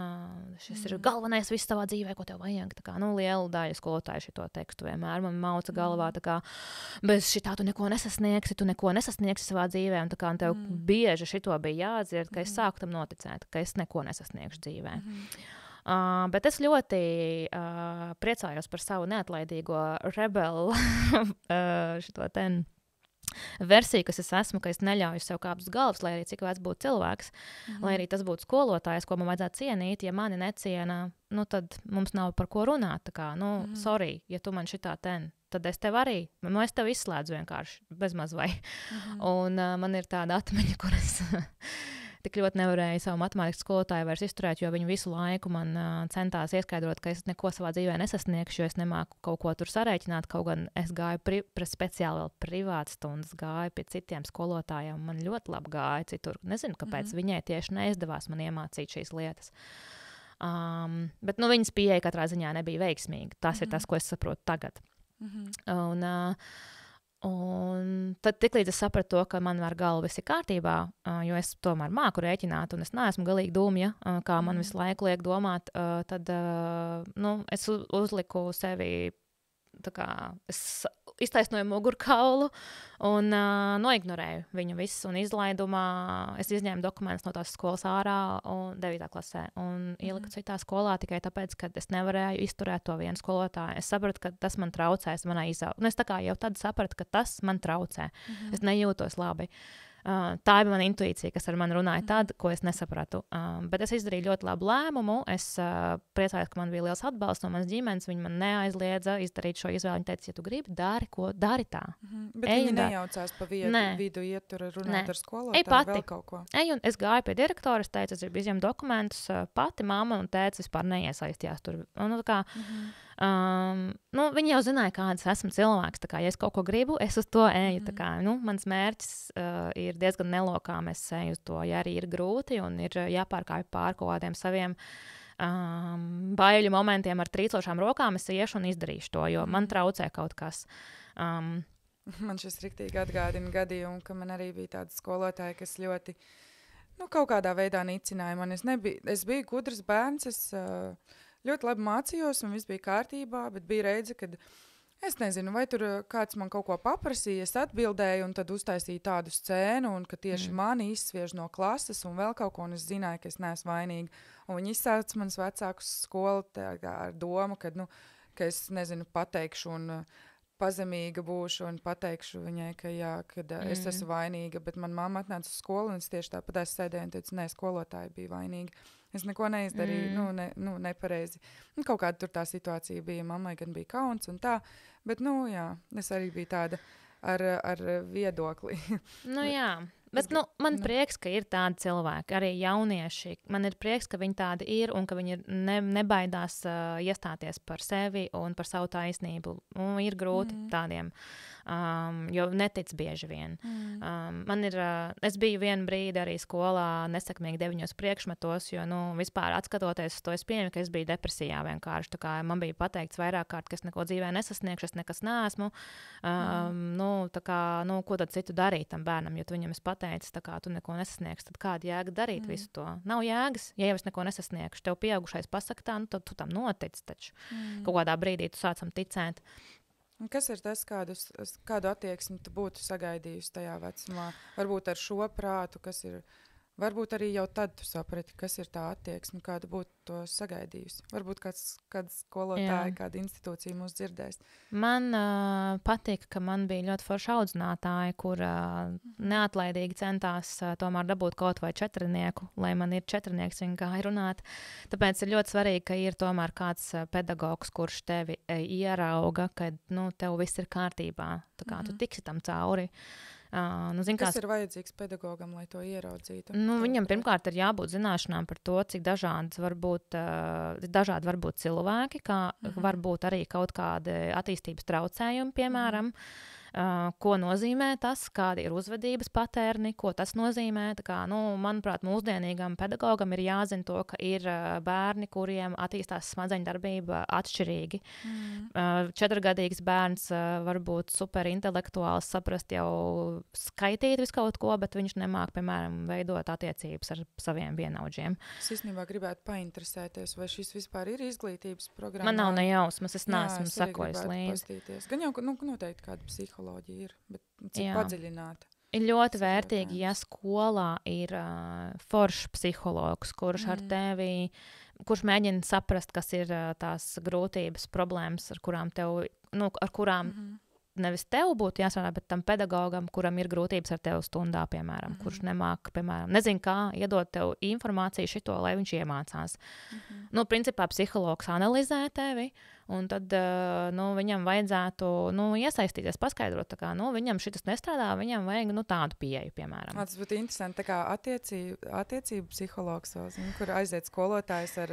Speaker 2: šis ir galvenais viss tavā dzīvē, ko tev vajag. Tā kā, liela daļa skolotāja šito tekstu vienmēr man mauca galvā, tā kā, bez šitā tu neko nesasniegsi savā dzīvē, un tā kā tev bieži šito bija jādzird, ka es sāku tam noticēt, ka es neko nesasniegšu dzīvē. Bet es ļoti priecājos par savu neatlaidīgo rebelu šito versiju, kas es esmu, ka es neļauju sev kāpt uz galvas, lai arī cik vecs būtu cilvēks, lai arī tas būtu skolotājs, ko man vajadzētu cienīt. Ja mani neciena, tad mums nav par ko runāt. Tā kā, sorry, ja tu man šitā tad es tev arī, es tev izslēdzu vienkārši, bezmaz vai. Un man ir tāda atmiņa, kur es tik ļoti nevarēju savu matemātikas skolotāju vairs izturēt, jo viņi visu laiku man centās ieskaidrot, ka es neko savā dzīvē nesasniegšu, jo es nemāku kaut ko tur sarēķināt, kaut gan es gāju speciāli vēl privātas stundas, gāju pie citiem skolotājiem, man ļoti labi gāja citur. Nezinu, kāpēc viņai tieši neizdevās man iemācīt šīs lietas. Bet viņas pieeja katrā ziņā nebija veiksmīga. Tas ir tas, ko es saprotu tagad. Un tad tiklīdz es sapratu to, ka man ar galvu viss ir kārtībā, jo es tomēr māku rēķināt, un es neesmu galīgi dūmja, kā man visu laiku liek domāt, tad es uzliku sevi, es iztaisnoju mugurkaulu un noignorēju viņu visu. Un izlaidumā es izņēmu dokumentus no tās skolas ārā 9. klasē un ieliku citā skolā tikai tāpēc, ka es nevarēju izturēt to vienu skolotāju. Es sapratu, ka tas man traucēs manā izaugsmē. Es tā kā jau tad sapratu, ka tas man traucē. Es nejūtos labi. Tā ir mana intuīcija, kas ar mani runāja tad, ko es nesapratu. Bet es izdarīju ļoti labu lēmumu. Es priecājos, ka man bija liels atbalsts no manas ģimenes. Viņi man neaizliedza izdarīt šo izvēli. Viņi teica, ja tu gribi, dari tā.
Speaker 1: Bet viņi nejaucās pa vidu, iet tur runāt ar skolotāju vēl kaut ko.
Speaker 2: Un es gāju pie direktora, es teicu, es gribu izņemt dokumentus. Pati mamma un tēvs vispār neiesaistījās tur. Viņi jau zināja, kāds esmu cilvēks. Ja es kaut ko gribu, es uz to eju. Mans mērķis ir diezgan nelokām. Es eju uz to, ja arī ir grūti un ir jāpārkāpj pār kaut kādiem saviem baiļu momentiem ar trīcošām rokām. Es iešu un izdarīšu to, jo man traucē kaut kas.
Speaker 1: Man šis riktīgi atgādina gadījumu, ka man arī bija tāda skolotāja, kas ļoti kaut kādā veidā nicināja man. Es biju gudrs bērns, es ļoti labi mācījos un viss bija kārtībā, bet bija reize, kad es nezinu, vai tur kāds man kaut ko paprasīja, es atbildēju un tad uztaisīju tādu scēnu, un ka tieši mani izsviež no klases un vēl kaut ko, un es zināju, ka es neesmu vainīga. Un viņi izsauca manas vecākus skolu ar domu, ka es, nezinu, pateikšu un pazemīga būšu un pateikšu viņai, ka jā, kad es esmu vainīga, bet man mamma atnāca uz skolu, un es tieši tāpat sēdēju un teicu, nē, skolotāja bija vainīga. Es neko neizdarīju, nepareizi. Kaut kāda tur tā situācija bija, mammai gan bija kauns un tā, bet, jā, es arī biju tāda ar viedokli.
Speaker 2: Bet man prieks, ka ir tādi cilvēki, arī jaunieši. Man ir prieks, ka viņi tādi ir un ka viņi nebaidās iestāties par sevi un par savu taisnību. Ir grūti tādiem, jo netic bieži vien. Es biju vienu brīdi arī skolā nesekmīgi 9 priekšmetos, jo vispār atskatoties uz to, es pieņemu, ka es biju depresijā vienkārši. Man bija pateikts vairāk kārt, ka es neko dzīvē nesasniegšu, es nekas neesmu. Ko tad citu darīt tam bērnam, jo viņam es pateicu, tu neko nesasniegsi, tad kāda jēga darīt visu to? Nav jēgas, ja jau es neko nesasniegšu. Tev pieaugušais pasaka tā, tad tu tam notici taču. Kaut kādā brīdī tu sācam ticēt.
Speaker 1: Kas ir tas, kādu attieksmi tu būtu sagaidījusi tajā vecumā? Varbūt ar šo prātu, kas ir... Varbūt arī jau tad tu saprati, kas ir tā attieksme, kādu būtu to sagaidījusi. Varbūt kāda skolotāja, kāda institūcija mūs dzirdēs.
Speaker 2: Man patika, ka man bija ļoti forša audzinātāja, kur neatlaidīgi centās tomēr dabūt kaut vai 4, lai man ir 4, viņa gāja runāt. Tāpēc ir ļoti svarīgi, ka ir tomēr kāds pedagogs, kurš tevi ierauga, kad tev viss ir kārtībā. Tu tiksi tam cauri.
Speaker 1: Kas ir vajadzīgs pedagogam, lai to ieraudzītu?
Speaker 2: Viņam pirmkārt ir jābūt zināšanām par to, cik dažādi var būt cilvēki, kā var būt arī kaut kādi attīstības traucējumi, piemēram. Ko nozīmē tas, kādi ir uzvedības patērni, ko tas nozīmē. Manuprāt, mūsdienīgam pedagogam ir jāzina to, ka ir bērni, kuriem attīstās smadzeņu darbība atšķirīgi. 4-gadīgs bērns var būt superintelektuāls, saprast jau skaitīt visu kaut ko, bet viņš nemāk, piemēram, veidot attiecības ar saviem vienaudžiem.
Speaker 1: Es īstenībā gribētu painteresēties, vai šis vispār ir izglītības programma.
Speaker 2: Man nav nejausmas, es neesmu sakojis līdzi.
Speaker 1: Gan jau noteikti kāda psiholoģija ir, bet cik padziļināta.
Speaker 2: Ir ļoti vērtīgi, ja skolā ir foršs psihologs, kurš ar tevi, kurš mēģina saprast, kas ir tās grūtības, problēmas, ar kurām tev, ar kurām nevis tev būtu jāstrādā, bet tam pedagogam, kuram ir grūtības ar tevi stundā, piemēram, kurš nemāk, piemēram, nezin kā iedot tev informāciju šito, lai viņš iemācās. Nu, principā psihologs analizē tevi, un tad viņam vajadzētu iesaistīties, paskaidrot, tā kā, viņam šitas nestrādā, viņam vajag tādu pieeju, piemēram.
Speaker 1: Tas būtu interesanti, tā kā attiecību psihologs, kur aiziet skolotājs ar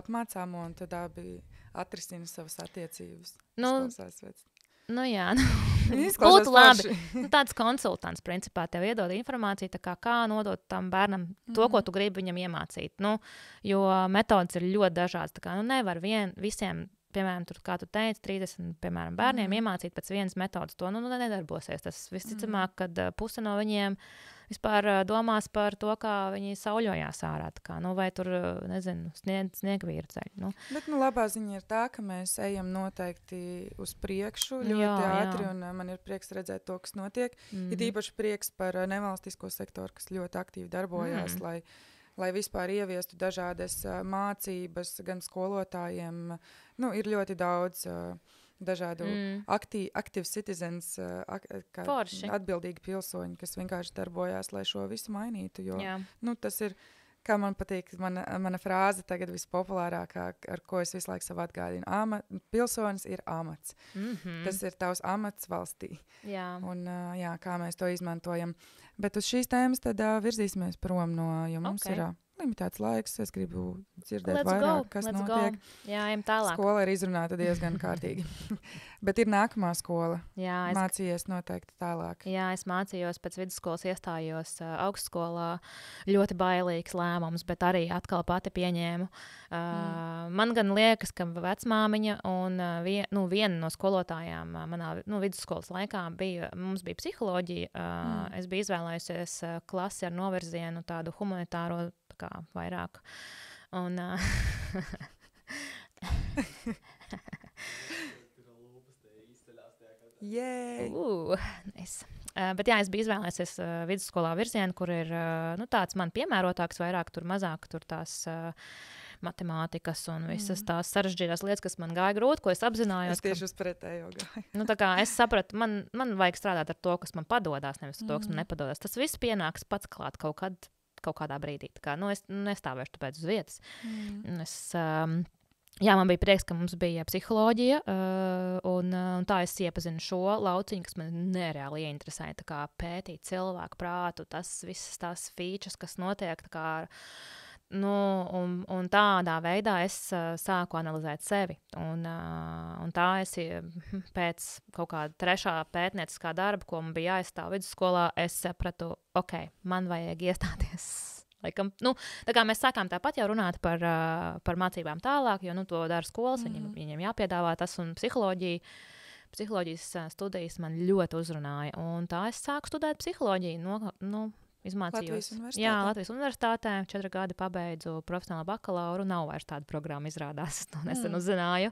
Speaker 1: apmācāmo, un tad abi atrisina savas attiecības.
Speaker 2: Jā, būtu labi. Tāds konsultants, principā, tev iedod informāciju, kā nodot tam bērnam to, ko tu gribi viņam iemācīt. Jo metodas ir ļoti dažādas. Nevar visiem, piemēram, kā tu teici, 30 bērniem iemācīt pēc vienas metodas. To nedarbosies. Tas visticamāk, kad puse no viņiem vispār domās par to, kā viņi sauļojās ārā. Vai tur, nezinu, sniegvīra ceļu.
Speaker 1: Bet labā ziņa ir tā, ka mēs ejam noteikti uz priekšu ļoti ātri, un man ir prieks redzēt to, kas notiek. Ir īpaši prieks par nevalstisko sektoru, kas ļoti aktīvi darbojās, lai vispār ieviestu dažādas mācības gan skolotājiem. Ir ļoti daudz dažādu active citizens, atbildīgi pilsoņi, kas vienkārši darbojās, lai šo visu mainītu. Jo, tas ir, kā man patīk, mana frāze tagad vispopulārākā, ar ko es visu laiku sev atgādinu. Pilsonis ir amats. Tas ir tavs amats valstī. Un kā mēs to izmantojam. Bet uz šīs tēmas tad virzīsimies prom jo mums ir limitēts laiks. Es gribu dzirdēt vairāk, kas notiek.
Speaker 2: Jā, ejam tālāk.
Speaker 1: Skola ir izrunāta diezgan kārtīgi. Bet ir nākamā skola.
Speaker 2: Jā,
Speaker 1: Mācījies noteikti tālāk.
Speaker 2: Jā, es mācījos pēc vidusskolas, iestājos augstskolā. Ļoti bailīgs lēmums, bet arī atkal pati pieņēmu. Man gan liekas, ka vecmāmiņa un viena no skolotājām manā vidusskolas laikā mums bija psiholoģija. Es biju izvēlējusies klasi ar novirzienu tādu humanitāro vairāk. Un, nice. Bet jā, es biju izvēlējusies vidusskolā virzienu, kur ir tāds man piemērotāks, vairāk tur mazāk tur tās matemātikas un visas tās sarežģītās lietas, kas man gāja grūti, ko es apzinājos.
Speaker 1: Es tieši uz pretējo gāju.
Speaker 2: Es sapratu, man vajag strādāt ar to, kas man padodās, nevis ar to, kas man nepadodās. Tas viss pienāks pats klāt kaut kādā brīdī. Es nestāvēšu tāpēc uz vietas. Man bija prieks, ka mums bija psiholoģija, un tā es iepazinu šo lauciņu, kas man nereāli ieinteresēja. Tā kā pētīt cilvēku prātu, visas tās features, kas notiek, un tādā veidā es sāku analizēt sevi. Un tā es pēc kaut kāda trešā pētnieciskā darba, ko man bija jāizstāv vidusskolā, es sapratu, man vajag iestāties. Laikam, tā kā mēs sākām tāpat jau runāt par mācībām tālāk, jo to dara skolas, viņiem jāpiedāvā tas, un psiholoģijas studijas man ļoti uzrunāja. Un tā es sāku studēt psiholoģiju. Izmācījos. Latvijas universitātē. 4 gadi pabeidzu profesionālo bakalauru. Nav vairs tāda programma, izrādās. Es to nesen uzzināju.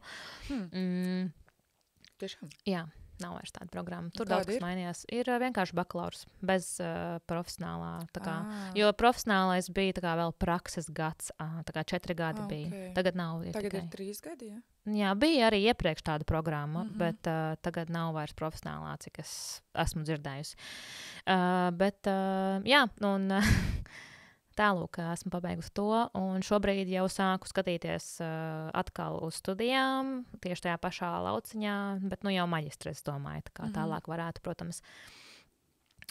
Speaker 1: Tiešām?
Speaker 2: Jā, nav vairs tāda programma. Tur daudz kas mainījās. Ir vienkārši bakalaurs bez profesionālā. Jo profesionālais bija vēl prakses gads. 4 gadi bija. Tagad nav.
Speaker 1: Tagad ir 3 gadi, ja?
Speaker 2: Jā, bija arī iepriekš tāda programma, bet tagad nav vairs profesionālā, cik es esmu dzirdējusi. Tālūk, esmu pabeigusi to, un šobrīd jau sāku skatīties atkal uz studijām, tieši tajā pašā lauciņā, bet jau maģistres, domāju, tā kā tālāk varētu, protams.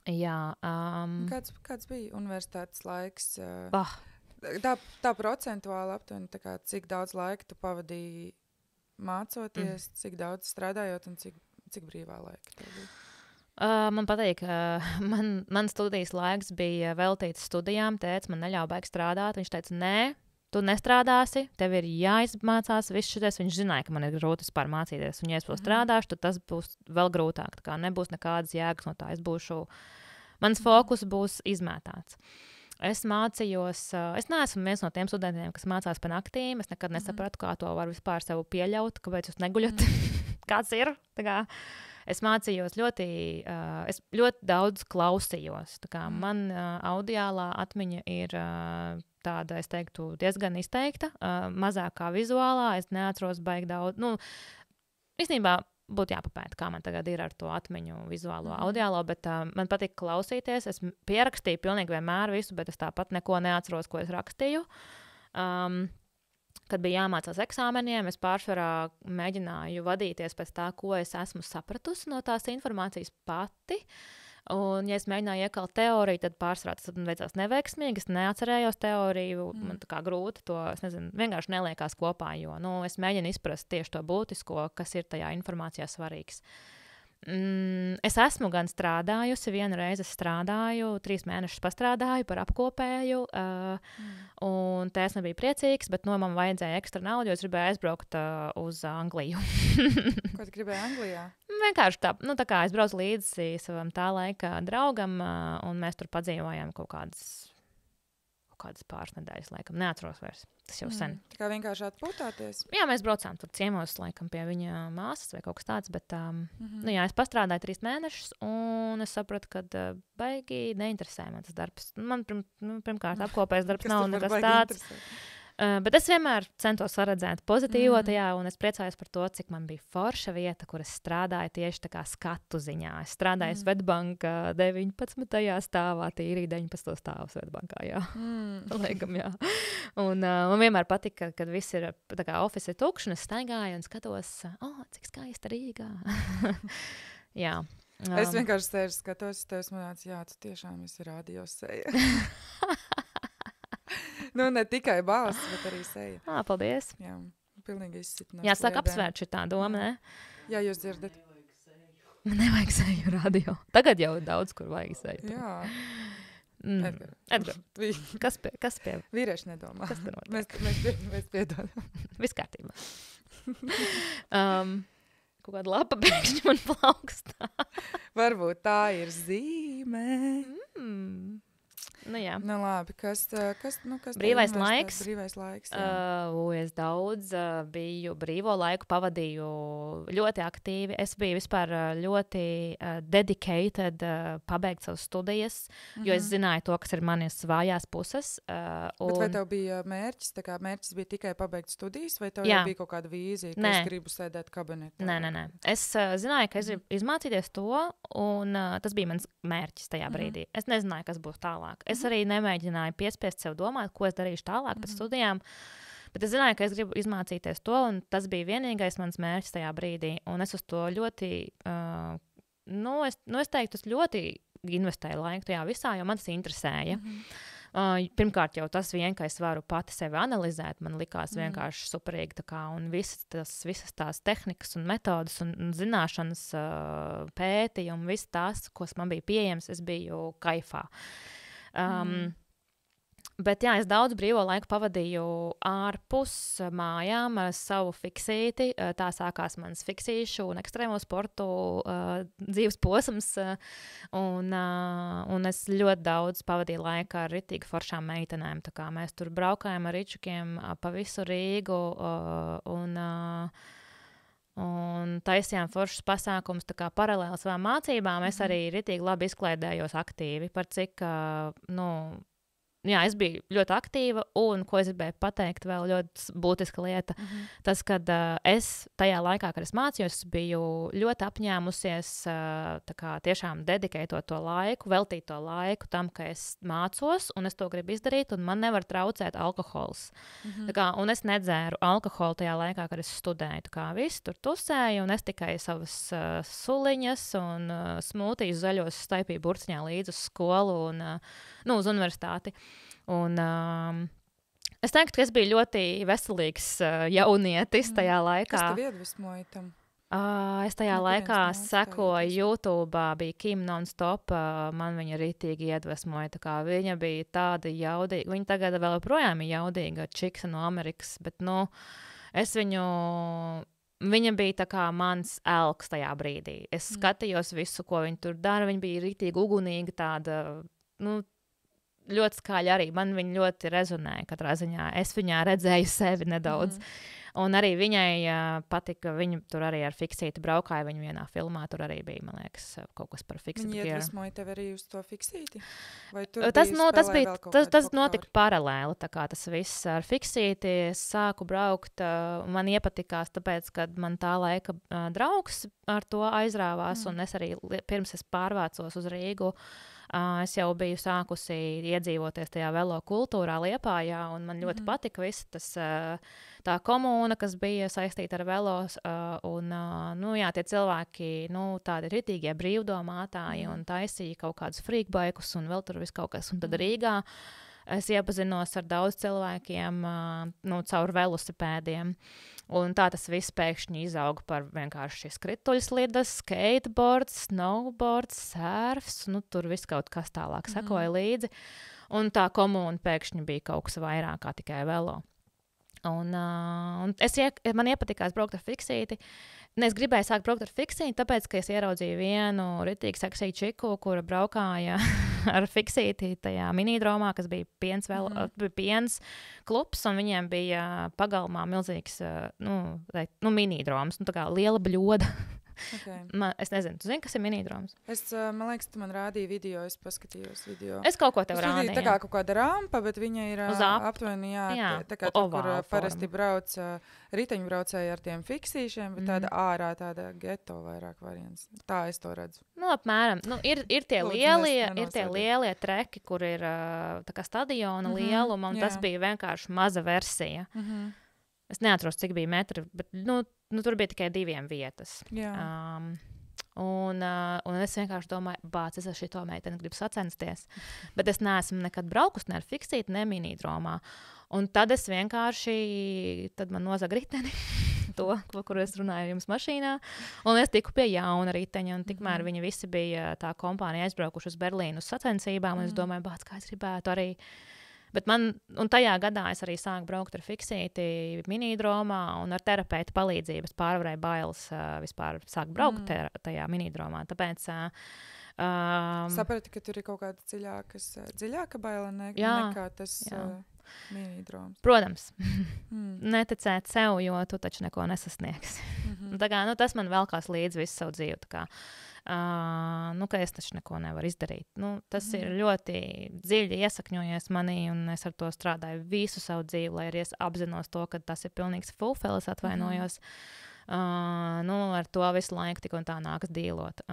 Speaker 2: Jā.
Speaker 1: Kāds bija universitātes laiks? Tā procentuāli aptuveni, cik daudz laika tu pavadīji mācoties, cik daudz strādājot un cik brīvā laika tev bija?
Speaker 2: Man patīk, man studijas laiks bija veltīts studijām. Tēvs man neļāva baigt strādāt. Viņš teica, nē, tu nestrādāsi, tev ir jāizmācās viss šitais. Viņš zināja, ka man ir grūti vispār mācīties. Un ja es to strādāšu, tad tas būs vēl grūtāk. Tā kā nebūs nekādas jēgas no tā. Mans fokus būs izmētāts. Es mācījos, es neesmu viens no tiem studentiem, kas mācās pa naktīm. Es nekad nesapratu, kā to var vispār sev pieļaut, kāpēc jūs neguļat. Kāds ir? Es mācījos es ļoti daudz klausījos. Man audiālā atmiņa ir tāda, es teiktu, diezgan izteikta. Mazāk kā vizuālā, es neatceros baigi daudz. Īstenībā būtu jāpapēta, kā man tagad ir ar to atmiņu vizuālo, audiālo, bet man patīk klausīties. Es pierakstīju pilnīgi vienmēr visu, bet es tāpat neko neatceros, ko es rakstīju. Kad bija jāmācās eksāmeniem, es pārsvarā mēģināju vadīties pēc tā, ko es esmu sapratusi no tās informācijas pati. Un, ja es mēģināju iekalt teoriju, tad pārsvarā tas man veicās neveiksmīgi. Es neatcerējos teoriju, man tā kā grūti to, es nezinu, vienkārši neliekās kopā, jo es mēģinu izprast tieši to būtisko, kas ir tajā informācijā svarīgs. Es esmu gan strādājusi, vienu reizi strādāju, 3 mēnešus pastrādāju par apkopēju, un te es nebiju priecīgs, bet man vajadzēja ekstra naudu, jo es gribēju aizbraukt uz Angliju.
Speaker 1: Ko tu gribēji Anglijā?
Speaker 2: Vienkārši tā, tā kā es braucu līdzi savam tā laika draugam, un mēs tur padzīvojām kaut kādas pāris nedēļas, laikam, neatceros vairs. Tas jau sen.
Speaker 1: Tā kā vienkārši atpūtāties?
Speaker 2: Jā, mēs braucām tur ciemos, laikam, pie viņa māsas vai kaut kas tāds, bet, jā, es pastrādāju 3 mēnešus, un es sapratu, ka baigi neinteresē man tas darbs. Man, pirmkārt, apkopējas darbs nav nekas tāds. Bet es vienmēr centos saredzēt pozitīvo tajā, un es priecājos par to, cik man bija forša vieta, kur es strādāju tieši tā kā skatu ziņā. Es strādāju Svetbanka 19. stāvā, tīri 19. stāvu Svetbankā, jā. Laikam, jā. Un man vienmēr patika, kad viss ir, tā kā office ir tukšs, un es staigāju un skatos, cik skaista Rīgā. Jā.
Speaker 1: Es vienkārši sēžu skatos, tev manāts, jā, tu tiešām esi rādījos seja. Ne tikai balss, bet arī seja.
Speaker 2: Paldies.
Speaker 1: Jā, pilnīgi izsitinās.
Speaker 2: Jā, saka, apsvērt šitā doma, ne?
Speaker 1: Jā, jūs dzirdat.
Speaker 2: Nevajag seju radio. Tagad jau daudz, kur vajag seju.
Speaker 1: Jā.
Speaker 2: Edgar. Kas pie?
Speaker 1: Vīrieši nedomā.
Speaker 2: Kas te notiek?
Speaker 1: Mēs piedodam.
Speaker 2: Viss kārtībā. Kaut kāda lapa pēkšņi man plaukstā.
Speaker 1: Varbūt tā ir zīme.
Speaker 2: Jā.
Speaker 1: Labi, kas
Speaker 2: brīvais laiks.
Speaker 1: Brīvais laiks, jā.
Speaker 2: Es daudz biju brīvo laiku pavadīju ļoti aktīvi. Es biju vispār ļoti dedicated pabeigt savas studijas, jo es zināju to, kas ir manas vājās puses.
Speaker 1: Bet vai tev bija mērķis? Tā kā mērķis bija tikai pabeigt studijas, vai tev jau bija kaut kāda vīzija, ka es gribu sēdēt kabinetā?
Speaker 2: Nē. Es zināju, ka es gribu izmācīties to, un tas bija mans mērķis tajā brīdī. Es nezināju, kas būs tālāk. Es arī nemēģināju piespiest sev domāt, ko es darīšu tālāk pēc studijām, bet es zināju, ka es gribu izmācīties to, un tas bija vienīgais mans mērķis tajā brīdī, un es uz to ļoti, es teiktu, es ļoti investēju laiku tajā visā, jo man tas interesēja. Pirmkārt jau tas vien, ka es varu pati sevi analizēt, man likās vienkārši superīgi, tā kā, un visas tās tehnikas un metodas un zināšanas pētīja, un viss tās, kas man bija pieejams, es biju kaifā. Bet jā, es daudz brīvo laiku pavadīju ārpus mājām ar savu fiksīti. Tā sākās mans fiksīšu un ekstrēmo sportu dzīves posms. Un es ļoti daudz pavadīju laiku ar ritīgi foršām meitenēm. Tā kā mēs tur braukājām ar ričukiem pa visu Rīgu un taisījām foršus pasākumus tā kā paralēli savām mācībām. Es arī ritīgi labi izklaidējos aktīvi, par cik, jā, es biju ļoti aktīva, un ko es gribēju pateikt, vēl ļoti būtiska lieta, tas, kad es tajā laikā, kad es mācījos, biju ļoti apņēmusies tā kā tiešām dedikētot to laiku, veltīt to laiku tam, ka es mācos, un es to gribu izdarīt, un man nevar traucēt alkohols. Tā kā, un es nedzēru alkoholu tajā laikā, kad es studēju. Tā kā viss tur tusēja, un es tikai savas suliņas un smūtijas zaļos staipīju burciņā līdz uz skolu un uz universitāti. Un es teiktu, ka es biju ļoti veselīgs jaunietis tajā laikā.
Speaker 1: Kas tev iedvesmoja tam?
Speaker 2: Es tajā laikā sekoju YouTube, bija Kim non-stop, man viņa ritīgi iedvesmoja, tā kā viņa bija tāda jaudīga, viņa tagad vēl joprojām ir jaudīga čiksa no Amerikas, bet, es viņa bija tā kā mans elks tajā brīdī. Es skatījos visu, ko viņa tur dara, viņa bija ritīgi ugunīga, tāda, ļoti skaļi arī. Man viņa ļoti rezonēja katrā ziņā. Es viņā redzēju sevi nedaudz. Un arī viņai patika, viņa tur arī ar fiksīti braukāja. Viņa vienā filmā tur arī bija, man liekas, kaut kas par fiksīti.
Speaker 1: Viņa iedvesmoja tev arī uz to fiksīti? Vai tur
Speaker 2: tas notika paralēli, tā kā tas viss ar fiksīti. Es sāku braukt, man iepatikās, tāpēc, kad man tā laika draugs ar to aizrāvās, un es arī pirms es pārvācos uz Rīgu, es jau biju sākusi iedzīvoties tajā velo kultūrā Liepājā, un man ļoti patika viss tas, tā komūna, kas bija saistīta ar velos, un, tie cilvēki, tādi ritīgie brīvdomātāji, un taisīja kaut kādus freakbaikus, un vēl tur viss kaut kas, un tad Rīgā es iepazinos ar daudz cilvēkiem, caur velosipēdiem. Un tā tas viss pēkšņi izauga par vienkārši skrituļslides, skateboards, snowboards, surfs. Tur viss kaut kas tālāk sekoja līdzi. Un tā komūna pēkšņi bija kaut kas vairāk kā tikai velo. Un man iepatikās braukt ar fiksīti. Es gribēju sākt braukt ar fiksīti, tāpēc, ka es ieraudzīju vienu ritīgi seksīgu čiku, kura braukāja ar fiksīti tajā minidromā, kas bija piens klubs, un viņiem bija pagalmā milzīgs minidroms, tā kā liela bļoda.
Speaker 1: Okay.
Speaker 2: Es nezinu, tu zini, kas ir minidroms?
Speaker 1: Man liekas, tu man rādīji video, es paskatījos video.
Speaker 2: Es kaut ko tev rādīju.
Speaker 1: Tā kā kaut kāda rampa, bet viņa ir aptuveni, tā kā tur, kur parasti brauc riteņbraucēji ar tiem fiksīšiem, bet tāda ārā, tāda geto vairāk variants. Tā es to redzu.
Speaker 2: Apmēram. Ir tie lielie treki, kur ir tā kā stadiona lieluma, un tas bija vienkārši maza versija. Es neatceros, cik bija metri, bet tur bija tikai 2 vietas. Un es vienkārši domāju, es ar šito meiteni gribu sacensties. Bet es neesmu nekad braukusi ne ar fiksīti, ne minidromā. Un tad es vienkārši, tad man nozaga riteni, to, kur es runāju jums mašīnā. Un es tiku pie jauna riteņa, un tikmēr viņi visi bija tā kompānija aizbraukuši uz Berlīnu uz sacensībām. Un es domāju, kā es gribētu arī. Bet un tajā gadā es arī sāku braukt ar fiksīti minidromā, un ar terapeitu palīdzību es pārvarēju bailes vispār sākt braukt tajā minidromā. Tāpēc
Speaker 1: saprati, ka tur ir kaut kāda dziļāka baila nekā tas minidroms.
Speaker 2: Protams. Neticēt sev, jo tu taču neko nesasniegsi. Tā kā, tas man velkās līdzi visu savu dzīvi. Tā kā, ka es taču neko nevaru izdarīt. Tas ir ļoti dziļi iesakņojies manī, un es ar to strādāju visu savu dzīvi, lai arī es apzinos to, ka tas ir pilnīgs fulfills, atvainojos. Ar to visu laiku tik un tā nākas dīlot.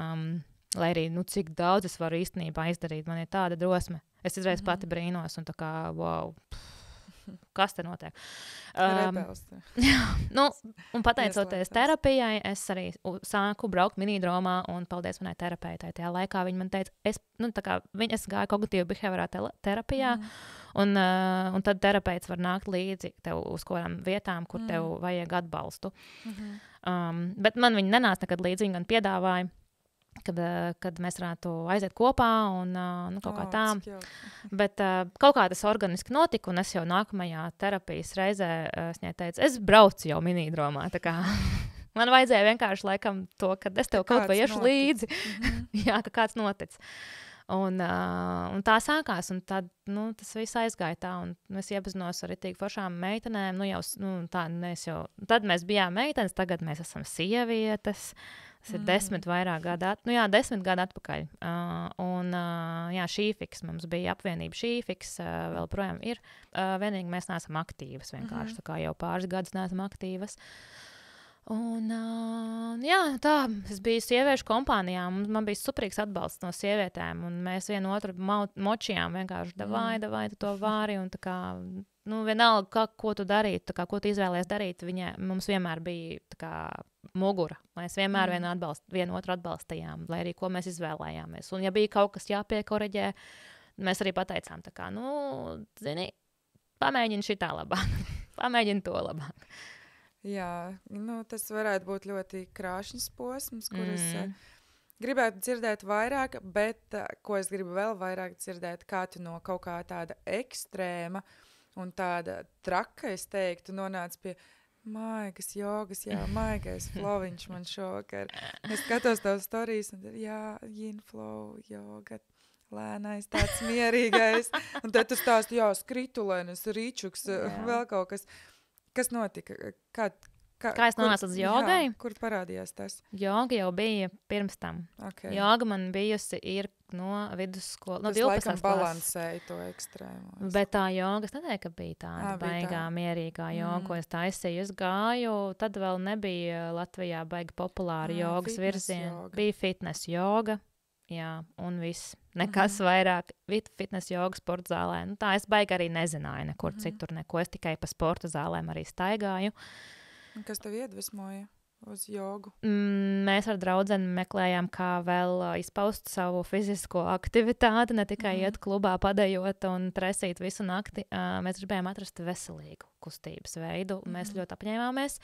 Speaker 2: Lai arī, cik daudz es varu īstenībā izdarīt, man ir tāda drosme. Es izreiz pati brīnos, un tā kā, wow, kas te notiek? Un pateicoties terapijai, es arī sāku braukt minidromā, un paldies manai terapeitai. Tajā laikā viņa man teica, es gāju kognitīvu behaviorā terapijā, un tad terapeits var nākt līdzi tev uz kādām vietām, kur tev vajag atbalstu. Bet man viņa nenāca nekad līdzi, viņa gan piedāvāja, kad mēs varētu aiziet kopā un kaut kā tā. Bet kaut kā tas organiski notika, un es jau nākamajā terapijas reizē es viņai teicu, es braucu jau minidromā. Tā kā man vajadzēja vienkārši laikam to, kad es tev kaut vai iešu līdzi. Jā, ka kāds notic. Un tā sākās, un tad tas viss aizgāja tā, un es iepazinos ar ritīgi foršām meitenēm. Tad mēs bijām meitenes, tagad mēs esam sievietes. Tas ir 10 vairāk gadu 10 gadu atpakaļ. Šīfiks, mums bija apvienība Šīfiks, vēl projām ir. Vienīgi mēs neesam aktīvas vienkārši, tā kā jau pāris gadus neesam aktīvas. Tā, es biju sieviešu kompānijā, un man bija superīgs atbalsts no sievietēm, un mēs vienu otru močījām vienkārši, davai, tu to vari, un tā kā, vienalga, ko tu darītu, tā kā, ko tu izvēlies darīt, mums vienmēr bija tā kā mugura. Mēs vienmēr vienu otru atbalstījām, lai arī ko mēs izvēlējāmies. Un ja bija kaut kas jāpiekoriģē, mēs arī pateicām, tā kā, pamēģini šitā labāk, pamēģini to labāk.
Speaker 1: Jā, tas varētu būt ļoti krāšņs posms, kurus gribētu dzirdēt vairāk, bet ko es gribu vēl vairāk dzirdēt, kā tu no kaut kā tāda ekstrēma un tāda traka, es teiktu, nonāc pie maigas jogas, maigais flowiņš man šokar. Es skatos tavas storijas un yin flow, joga, lēnais, tāds mierīgais. Un tad tu stāsti, jā, skritulēnis, rīčuks, vēl kaut kas. Kas notika?
Speaker 2: Kā es nonācu uz jogai?
Speaker 1: Jā, kur parādījās tas?
Speaker 2: Joga jau bija pirms tam.
Speaker 1: Okay.
Speaker 2: Joga man bijusi ir no vidusskolas, no 12.
Speaker 1: Tas laikam balansēja to ekstrēmu.
Speaker 2: Bet tā joga, es nedēļu, ka bija tāda baigā, mierīgā joga, ko es taisīju. Es gāju, tad vēl nebija Latvijā baigi populāra jogas virziena. Bija fitness joga, jā, un viss. Nekas vairāk. Fitness joga sporta zālē. Nu, tā es baigi arī nezināju nekur citur neko. Es tikai pa sporta zālēm arī staigāju.
Speaker 1: Kas tev iedvesmoja uz jogu?
Speaker 2: Mēs ar draudzeni meklējām, kā vēl izpaust savu fizisko aktivitāti, ne tikai iet klubā padejot un tresīt visu nakti. Mēs gribējām atrast veselīgu kustības veidu. Mēs ļoti apņēmāmies.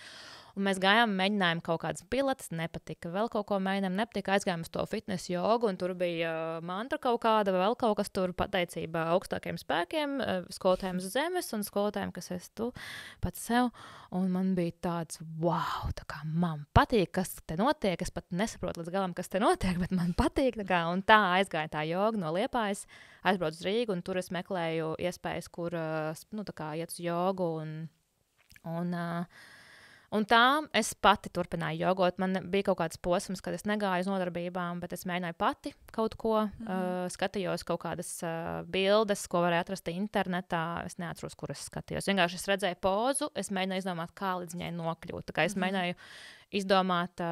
Speaker 2: Un mēs gājām, mēģinājām kaut kādas pilates, nepatika. Vēl kaut ko mēģinājām, nepatika. Aizgājām uz to fitness jogu, un tur bija mantra kaut kāda, vēl kaut kas tur pateicībā augstākiem spēkiem, skolotājiem uz zemes un skolotājiem, kas esi tu pats sev. Un man bija tāds, wow, tā kā man patīk, kas te notiek. Es pat nesaprotu līdz galam, kas te notiek, bet man patīk. Tā kā, un tā aizgāja tā joga no Liepājas, aizbraucu uz Rīgu, un tur es meklēju iespējas, kur tā kā iet uz jogu. Un tā es pati turpināju jogot. Man bija kaut kāds posms, kad es negāju uz nodarbībām, bet es mēģināju pati kaut ko. Skatījos kaut kādas bildes, ko varēja atrast internetā. Es neatceros, kur es skatījos. Vienkārši es redzēju pozu, es mēģināju izdomāt, kā līdz viņai nokļūt. Tā kā es mēģināju izdomāt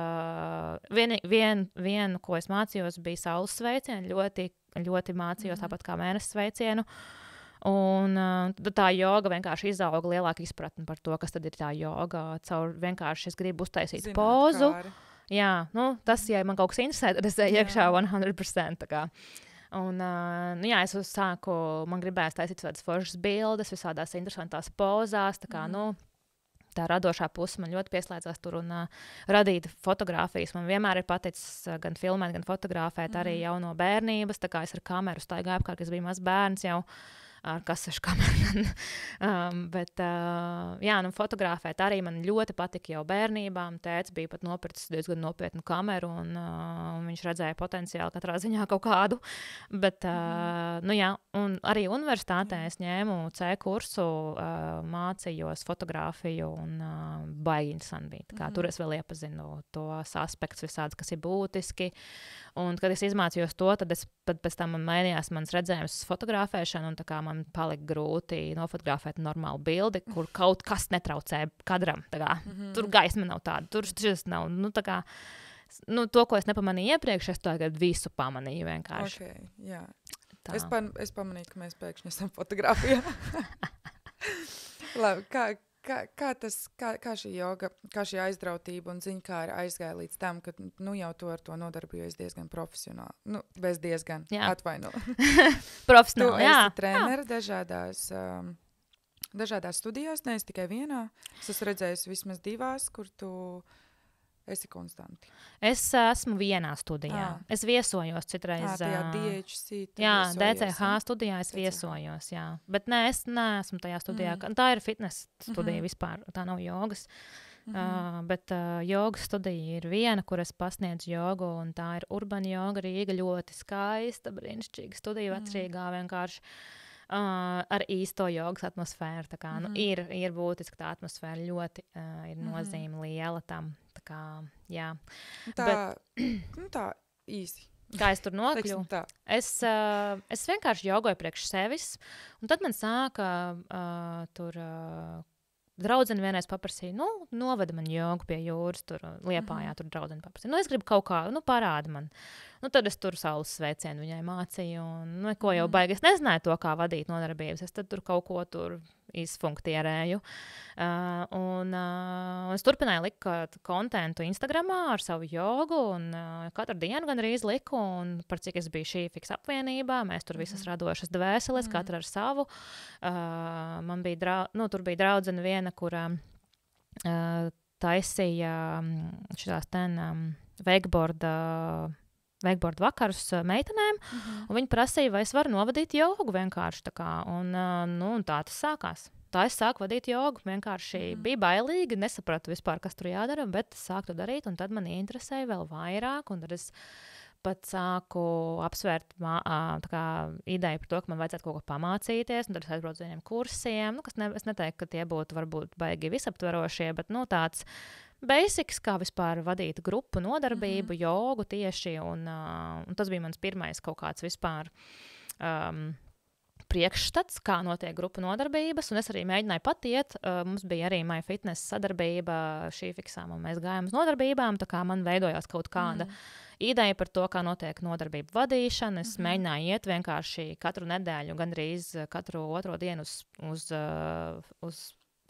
Speaker 2: vienu, ko es mācījos, bija saules sveicienu. Ļoti, ļoti mācījos tāpat kā mēnesis sveicienu. Un tā joga vienkārši izauga lielāka izpratne par to, kas tad ir tā joga. Caur vienkārši es gribu uztaisīt pozu. Jā, tas, ja man kaut kas interesē, tad es eju iekšā 100%. Un, jā, es uzsāku, man gribējās taisīt tādas foršas bildes, visādās interesantās pozās. Tā radošā puse man ļoti pieslēdzās tur un radīt fotogrāfijas. Man vienmēr ir paticis gan filmēt, gan fotografēt arī jau no bērnības. Tā kā es ar kameru staigāju apkārt, kad es biju mazs bērns jau. Ar kasešu kameru. Bet, fotografēt arī man ļoti patika jau bērnībām. Tēvs bija pat nopircis diezgan nopietnu kameru, un viņš redzēja potenciāli katrā ziņā kaut kādu. Bet, un arī universitātē es ņēmu C kursu, mācījos fotografiju, un baigi interesanti bija. Tur es vēl iepazinu tos aspektus visādus, kas ir būtiski. Un, kad es izmācījos to, tad pēc tam man mainījās mans redzējums uz fotografēšanu, un tā kā man palika grūti nofotografēt normālu bildi, kur kaut kas netraucē kadram. Tur gaisma nav tāda, tur šis nav. To, ko es nepamanīju iepriekš, es tagad visu pamanīju vienkārši.
Speaker 1: Okay, jā. Es pamanīju, ka mēs pēkšņi esam fotografijā. Labi, kā šī joga, kā šī aizrautība un ziņkāra aizgāja līdz tam, ka jau tu ar to nodarbojies diezgan profesionāli. Bez diezgan, atvaino.
Speaker 2: Profesionāli, jā.
Speaker 1: Tu esi treneri dažādās studijās, neesi tikai vienā. Es esmu redzējis vismaz 2, kur tu esi konstanti.
Speaker 2: Es esmu vienā studijā. Es viesojos citreiz.
Speaker 1: Tajā DHC.
Speaker 2: Jā, DCH studijā es viesojos, jā. Bet nē, es neesmu tajā studijā. Tā ir fitness studija vispār, tā nav jogas. Bet jogas studija ir viena, kur es pasniedzu jogu, un tā ir Urban joga Rīga, ļoti skaista, brīnišķīga studija vecrīgā vienkārši. Ar īsto jogas atmosfēru. Tā kā, ir būtiski tā atmosfēra, ļoti ir nozīme liela tam. Tā kā, jā.
Speaker 1: Tā īsi.
Speaker 2: Kā es tur nokļuvu? Es vienkārši jogoju priekš sevis, un tad man sāka tur draudzene vienreiz paprasīja, noveda man jogu pie jūras, tur Liepājā, tur draudzene paprasīja. Es gribu kaut kā, parādi man. Tad es tur saules sveicienu viņai mācīju, un neko jau baigi. Es nezināju to, kā vadīt nodarbības. Es tad tur kaut ko tur izfunktierēju. Un es turpināju likt kontentu Instagramā ar savu jogu, un katru dienu gandrīz liku, un par cik es biju šī fiks apvienībā, mēs tur visas radošas dvēseles, katra ar savu. Man bija, tur bija draudzene viena, kura taisīja šitās wakeboard vakarus meitenēm, un viņi prasīja, vai es varu novadīt jogu vienkārši tā kā, un tā tas sākās. Tā es sāku vadīt jogu, vienkārši bija bailīgi, nesapratu vispār, kas tur jādara, bet es sāku to darīt, un tad man interesēja vēl vairāk, un tad es pat sāku apsvērt ideju par to, ka man vajadzētu kaut ko pamācīties, un tad es aizbraucu uz vieniem kursiem, es neteiktu, ka tie būtu varbūt baigi visaptverošie, bet tāds basics, kā vispār vadīt grupu nodarbību, jogu tieši, un tas bija mans pirmais kaut kāds vispār priekšstats, kā notiek grupu nodarbības, un es arī mēģināju patiet. Mums bija arī MyFitness sadarbība šī fiksām, un mēs gājām uz nodarbībām, tā kā man veidojās kaut kāda ideja par to, kā notiek nodarbību vadīšana. Es mēģināju iet vienkārši katru nedēļu, gandrīz katru otro dienu uz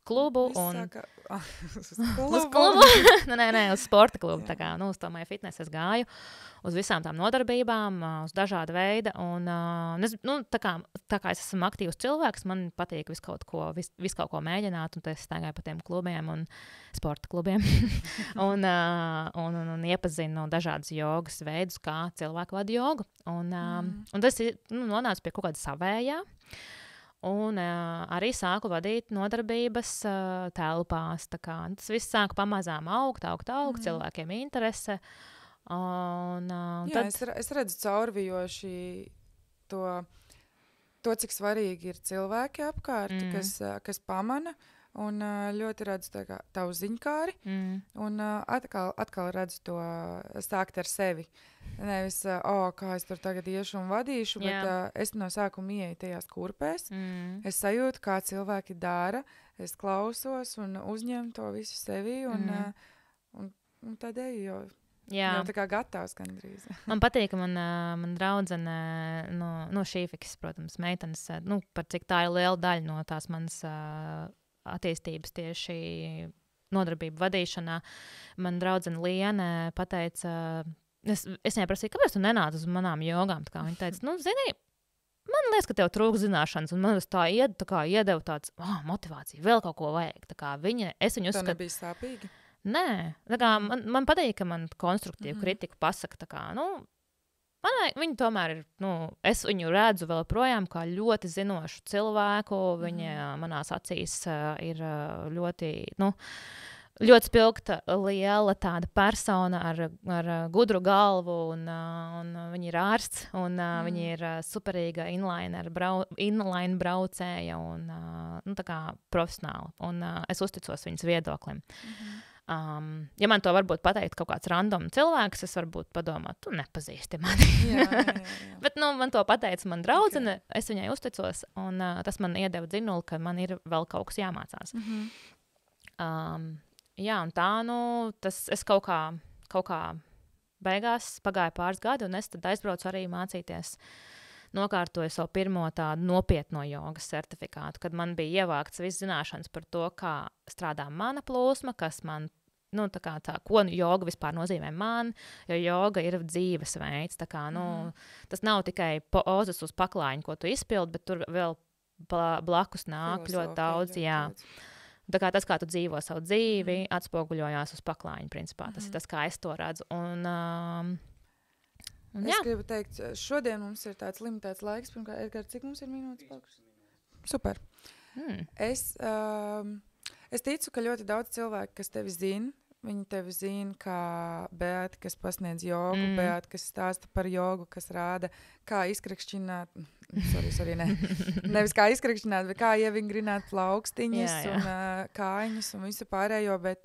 Speaker 2: klubu.
Speaker 1: Uz
Speaker 2: klubu? Nē, uz sporta klubu. Tā kā, uz to MyFitness es gāju, uz visām tām nodarbībām, uz dažāda veida. Un, tā kā es esmu aktīvs cilvēks, man patīk visu kaut ko mēģināt, un es staigāju pa tiem klubiem un sporta klubiem. un iepazinu dažādas jogas veidus, kā cilvēki vada jogu. Un tas nonāca pie kaut kāda savējā. Un arī sāku vadīt nodarbības telpās. Tas viss sāka pamazām augt, cilvēkiem interese.
Speaker 1: Jā, es redzu caurvijoši to, cik svarīgi ir cilvēki apkārt, kas pamana. Un ļoti redzu tavu ziņkāri. Un atkal redzu to sākt ar sevi. Nevis, kā es tur tagad iešu un vadīšu, bet es no sākuma ieeju tajās kurpēs. Es sajūtu, kā cilvēki dara, es klausos un uzņemu to visu sevi. Un tad eju, jau tā kā gatavs gandrīz.
Speaker 2: Man patīk, ka man draudzene no šīfikas, protams, meitenes, par cik tā ir liela daļa no tās manas attīstības tieši nodarbību vadīšanā. Man draudzene Liene pateica, es viņai prasīju, kāpēc tu nenāc uz manām jogām? Viņa teica, zini, man liekas, ka tev trūks zināšanas, un man uz tā iedeva tāds, motivācija, vēl kaut ko vajag. Es viņu uzskatu.
Speaker 1: Tā nebija sāpīgi?
Speaker 2: Nē, man patīk, ka man konstruktīvu kritiku pasaka, viņa tomēr ir, es viņu redzu vēl projām kā ļoti zinošu cilvēku, viņa manās acīs ir ļoti, ļoti spilgta, liela tāda persona ar gudru galvu, un viņa ir ārsts, un viņa ir superīga inline braucēja, un tā kā profesionāla, un es uzticos viņas viedoklim. Ja man to varbūt pateikt kaut kāds random cilvēks, es varbūt padomātu, tu nepazīsti mani.
Speaker 1: Jā.
Speaker 2: Bet man to pateica man draudzene, es viņai uzticos, un tas man iedeva dzinuli, ka man ir vēl kaut kas jāmācās. Jā, un tā, es kaut kā beigās pagāja pāris gadi, un es tad aizbraucu arī mācīties. Nokārtoju savu pirmo tādu nopietno jogas certifikātu, kad man bija ievākts viss zināšanas par to, kā strādā mana plūsma, kas man, ko joga vispār nozīmē man, jo joga ir dzīvesveids, tas nav tikai pozas uz paklājiņu, ko tu izpildi, bet tur vēl blakus nāk ļoti daudz, Tā kā tas, kā tu dzīvo savu dzīvi, atspoguļojās uz paklājiņu, principā. Tas ir tas, kā es to redzu.
Speaker 1: Es gribu teikt, šodien mums ir tāds limitēts laiks. Pirmkārt, Edgars, cik mums ir minūtes palikušas? Super. Es ticu, ka ļoti daudz cilvēku, kas tevi zina, viņi tevi zina kā Beata, kas pasniedz jogu, Beata, kas stāsta par jogu, kas rāda, kā izkrakšķināt, nevis kā izkrakšķināt, bet kā ievingrināt plaukstiņas un kājiņas un visu pārējo, bet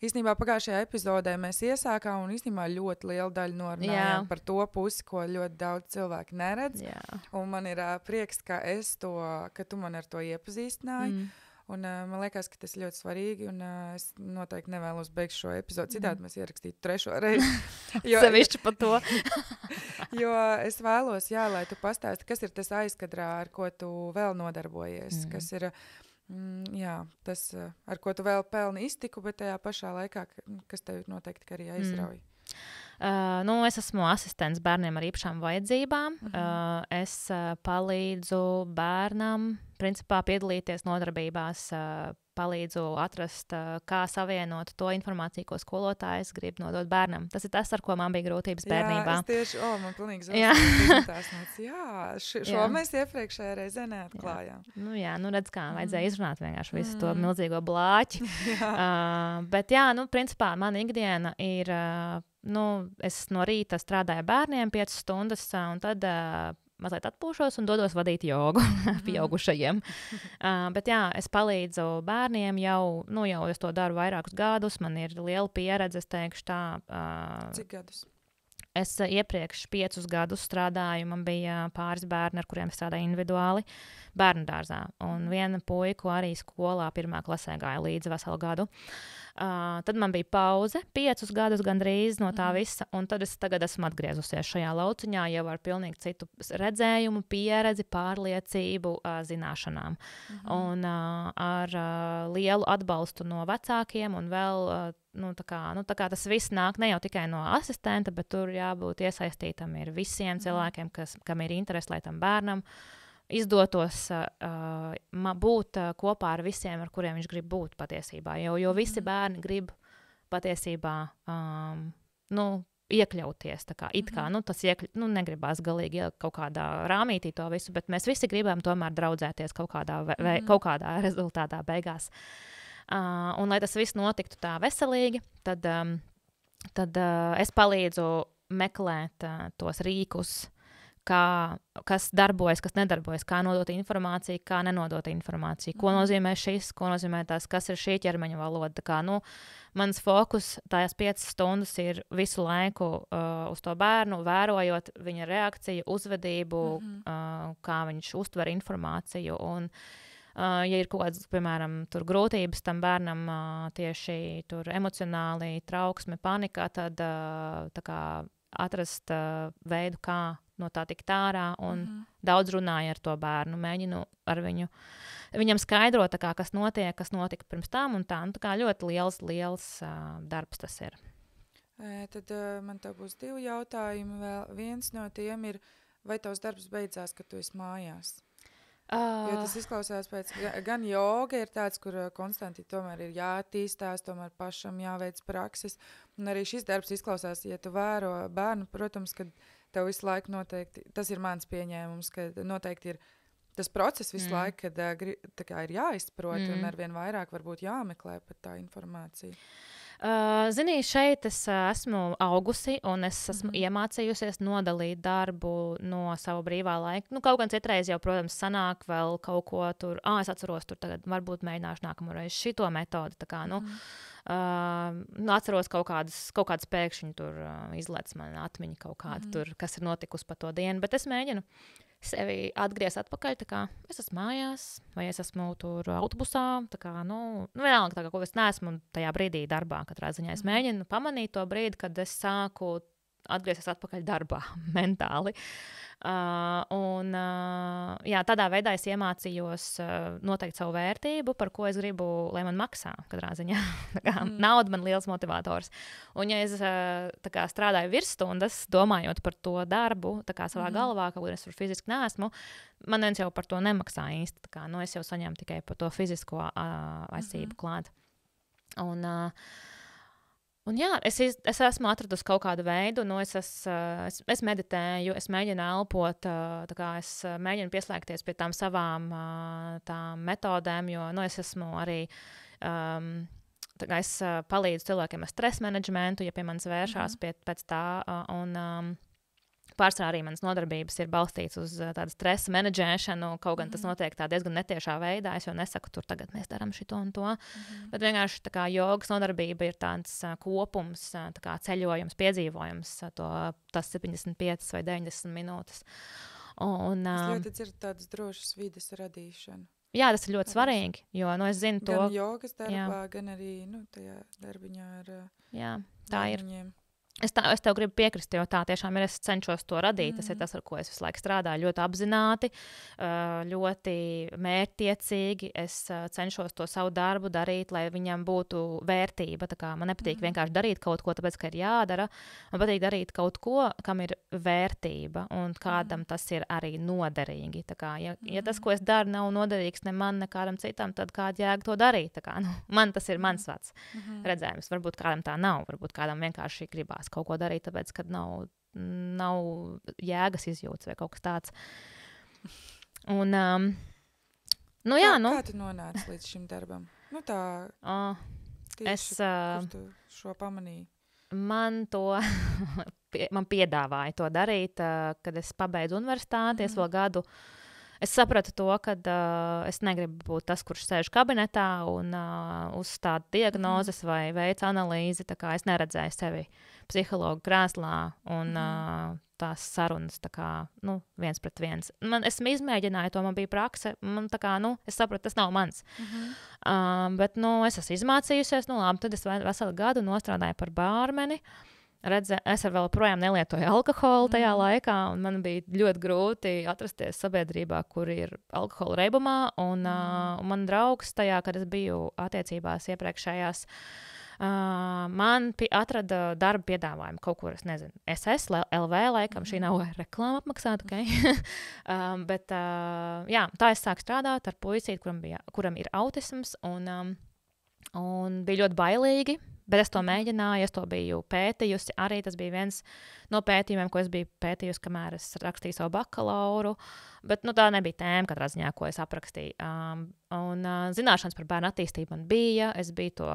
Speaker 1: īstenībā pagājušajā epizodē mēs iesākām un īstenībā ļoti liela daļa norunājām par to pusi, ko ļoti daudz cilvēku neredz. Un man ir prieks, ka tu man ar to iepazīstināji. Un man liekas, ka tas ir ļoti svarīgi, un es noteikti nevēlos beigt šo epizodu. Citādi mēs ierakstītu 3. reizi.
Speaker 2: Sevišķi par to.
Speaker 1: Jo es vēlos, lai tu pastāsti, kas ir tas aizkadrā, ar ko tu vēl nodarbojies, kas ir tas, ar ko tu vēl pelni iztiku, bet tajā pašā laikā, kas tev noteikti arī aizrauj.
Speaker 2: Es esmu asistents bērniem ar īpašām vajadzībām. Es palīdzu bērnam, principā piedalīties nodarbībās, palīdzu atrast, kā savienot to informāciju, ko skolotājs grib nodot bērnam. Tas ir tas, ar ko man bija grūtības bērnībā.
Speaker 1: Jā, es tieši, man pilnīgi zaudējās. Šo mēs iepriekšējā reizē neatklājām.
Speaker 2: Redz kā, vajadzēja izrunāt vienkārši visu to milzīgo blāķi. Bet principā mana ikdiena ir es no rīta strādāju bērniem 5 stundas, un tad mazliet atpūšos un dodos vadīt jogu pieaugušajiem. Bet jā, es palīdzu bērniem jau es to daru vairākus gadus, man ir liela pieredze, es teikšu tā.
Speaker 1: Cik gadus?
Speaker 2: Es iepriekš 5 gadus strādāju, man bija pāris bērni, ar kuriem strādāju individuāli bērnu dārzā. Un viena puiku arī skolā 1. klasē gāja līdzi veselu gadu. Tad man bija pauze 5 gadus gandrīz no tā visa, un tad es tagad esmu atgriezusies šajā lauciņā jau ar pilnīgi citu redzējumu, pieredzi, pārliecību, zināšanām. Un ar lielu atbalstu no vecākiem un vēl tā kā tas viss nāk ne jau tikai no asistenta, bet tur jābūt iesaistītam ir visiem cilvēkiem, kam ir interesi, lai tam bērnam izdotos būt kopā ar visiem, ar kuriem viņš grib būt patiesībā. Jo visi bērni grib patiesībā iekļauties. Tas negribās galīgi ielikt kaut kādā rāmītī to visu, bet mēs visi gribam tomēr draudzēties kaut kādā rezultātā beigās. Un, lai tas viss notiktu tā veselīgi, tad es palīdzu meklēt tos rīkus, kas darbojas, kas nedarbojas, kā nodot informāciju, kā nenodot informāciju, ko nozīmē šis, ko nozīmē tas, kas ir šī ķermeņa valoda. Mans fokus tās 5 stundas ir visu laiku uz to bērnu, vērojot viņa reakciju, uzvedību, kā viņš uztver informāciju. Un, ja ir kaut kādas, piemēram, grūtības tam bērnam tieši emocionāli, trauksme, panika, tad atrast veidu, kā no tā tikt ārā, un daudz runāju ar to bērnu, mēģinu ar viņam skaidrot, kas notika pirms tam, un tā ļoti liels darbs tas ir.
Speaker 1: Tad man tev būs 2 jautājumi. Viens no tiem ir, vai tavs darbs beidzās, kad tu esi mājās? Jo tas izklausās pēc, gan joga ir tāds, kur konstanti tomēr ir jāattīstās, tomēr pašam jāveic prakses, un arī šis darbs izklausās, ja tu vēro bērnu, protams, kad tev visu laiku noteikti, tas ir mans pieņēmums, ka noteikti ir tas process visu laiku, kad ir jāizprot un arvien vairāk varbūt jāmeklē pat tā informācija.
Speaker 2: Zini, šeit es esmu augusi un es esmu iemācījusies nodalīt darbu no sava brīvā laika. Kaut gan citreiz jau, protams, sanāk vēl kaut ko tur, es atceros tur tagad, varbūt mēģināšu nākamoreiz šito metodi, atceros kaut kādas pēkšņi tur izlec man atmiņa kaut kāda tur, kas ir notikusi pa to dienu, bet es mēģinu sevi atgriezt atpakaļ, es esmu mājās, vai es esmu tur autobusā, vienalga, ko es neesmu tajā brīdī darbā, katrā ziņā es mēģinu pamanīt to brīdi, kad es sāku atgriezties atpakaļ darbā mentāli. Tādā veidā es iemācījos noteikt savu vērtību, par ko es gribu, lai man maksā, katrā ziņā. Nauda man liels motivators. Un ja es strādāju virsstundas, domājot par to darbu, savā galvā, kaut kur es tur fiziski neesmu, man viens jau par to nemaksā īsti. Es jau saņemu tikai par to fizisko aizsību klāt. Un jā, es esmu atradusi kaut kādu veidu, es meditēju, es mēģinu elpot, es mēģinu pieslēgties pie tām savām tām metodēm, jo es esmu arī, es palīdzu cilvēkiem ar stresa menedžmentu, ja pie manis vēršās pēc tā, un pārsvarā arī manas nodarbības ir balstītas uz tādu stresa menedžēšanu, kaut gan tas notiek tā diezgan netiešā veidā. Es jau nesaku, tur tagad mēs darām šito un to. Bet vienkārši jogas nodarbība ir tāds kopums, ceļojums, piedzīvojums, tas 75 vai 90 minūtes.
Speaker 1: Es ļoti dzirdu tādas drošas vides radīšanu.
Speaker 2: Jā, tas ir ļoti svarīgi, jo es zinu to.
Speaker 1: Gan jogas darbā, gan arī tajā darbiņā ar
Speaker 2: jā, tā
Speaker 1: darbiņiem.
Speaker 2: Es tev gribu piekrist, jo tā tiešām ir. Es cenšos to radīt. Tas ir tas, ar ko es visu laiku strādāju. Ļoti apzināti, ļoti mērķtiecīgi. Es cenšos to savu darbu darīt, lai viņam būtu vērtība. Man nepatīk vienkārši darīt kaut ko, tāpēc, ka ir jādara. Man patīk darīt kaut ko, kam ir vērtība un kādam tas ir arī noderīgi. Ja tas, ko es daru, nav noderīgs ne man, ne kādam citam, tad kāda jēga to darīt? Man tas ir mans vārds redzējums. Varbūt kādam tā nav. Varbūt kādam vienkārši gribās kaut ko darīt, tāpēc, kad nav jēgas izjūtas vai kaut kas tāds. Un,
Speaker 1: kā tu nonāci līdz šim darbam? Tieši, kur tu šo pamanīji?
Speaker 2: man man piedāvāja to darīt, kad es pabeidzu universitāti, es vēl gadu. Es sapratu to, ka es negribu būt tas, kurš sēž kabinetā un uzstāda diagnozes vai veic analīzi. Tā kā es neredzēju sevi psihologu krēslā un tās sarunas tā kā, viens pret viens. Es izmēģināju to, man bija prakse, tā kā, es sapratu, tas nav mans. Bet, es esmu izmācījusies, labi, tad es veselu gadu nostrādāju par bārmeni. Es vēl projām nelietoju alkoholu tajā laikā, un man bija ļoti grūti atrasties sabiedrībā, kur ir alkohola reibumā, un man draugs tajā, kad es biju attiecībās iepriekšējās, man atrada darba piedāvājumu kaut kur, es nezinu, SS, LV laikam, šī nav reklāma apmaksāta, okay? Bet, tā es sāku strādāt ar puisīti, kuram ir autisms, un bija ļoti bailīgi, bet es to mēģināju, es to biju pētījusi, arī tas bija viens no pētījumiem, ko es biju pētījusi, kamēr es rakstīju savu bakalauru, bet, tā nebija tēma katrā ziņā, ko es aprakstīju. Zināšanas par bērnu attīstību man bija, es biju to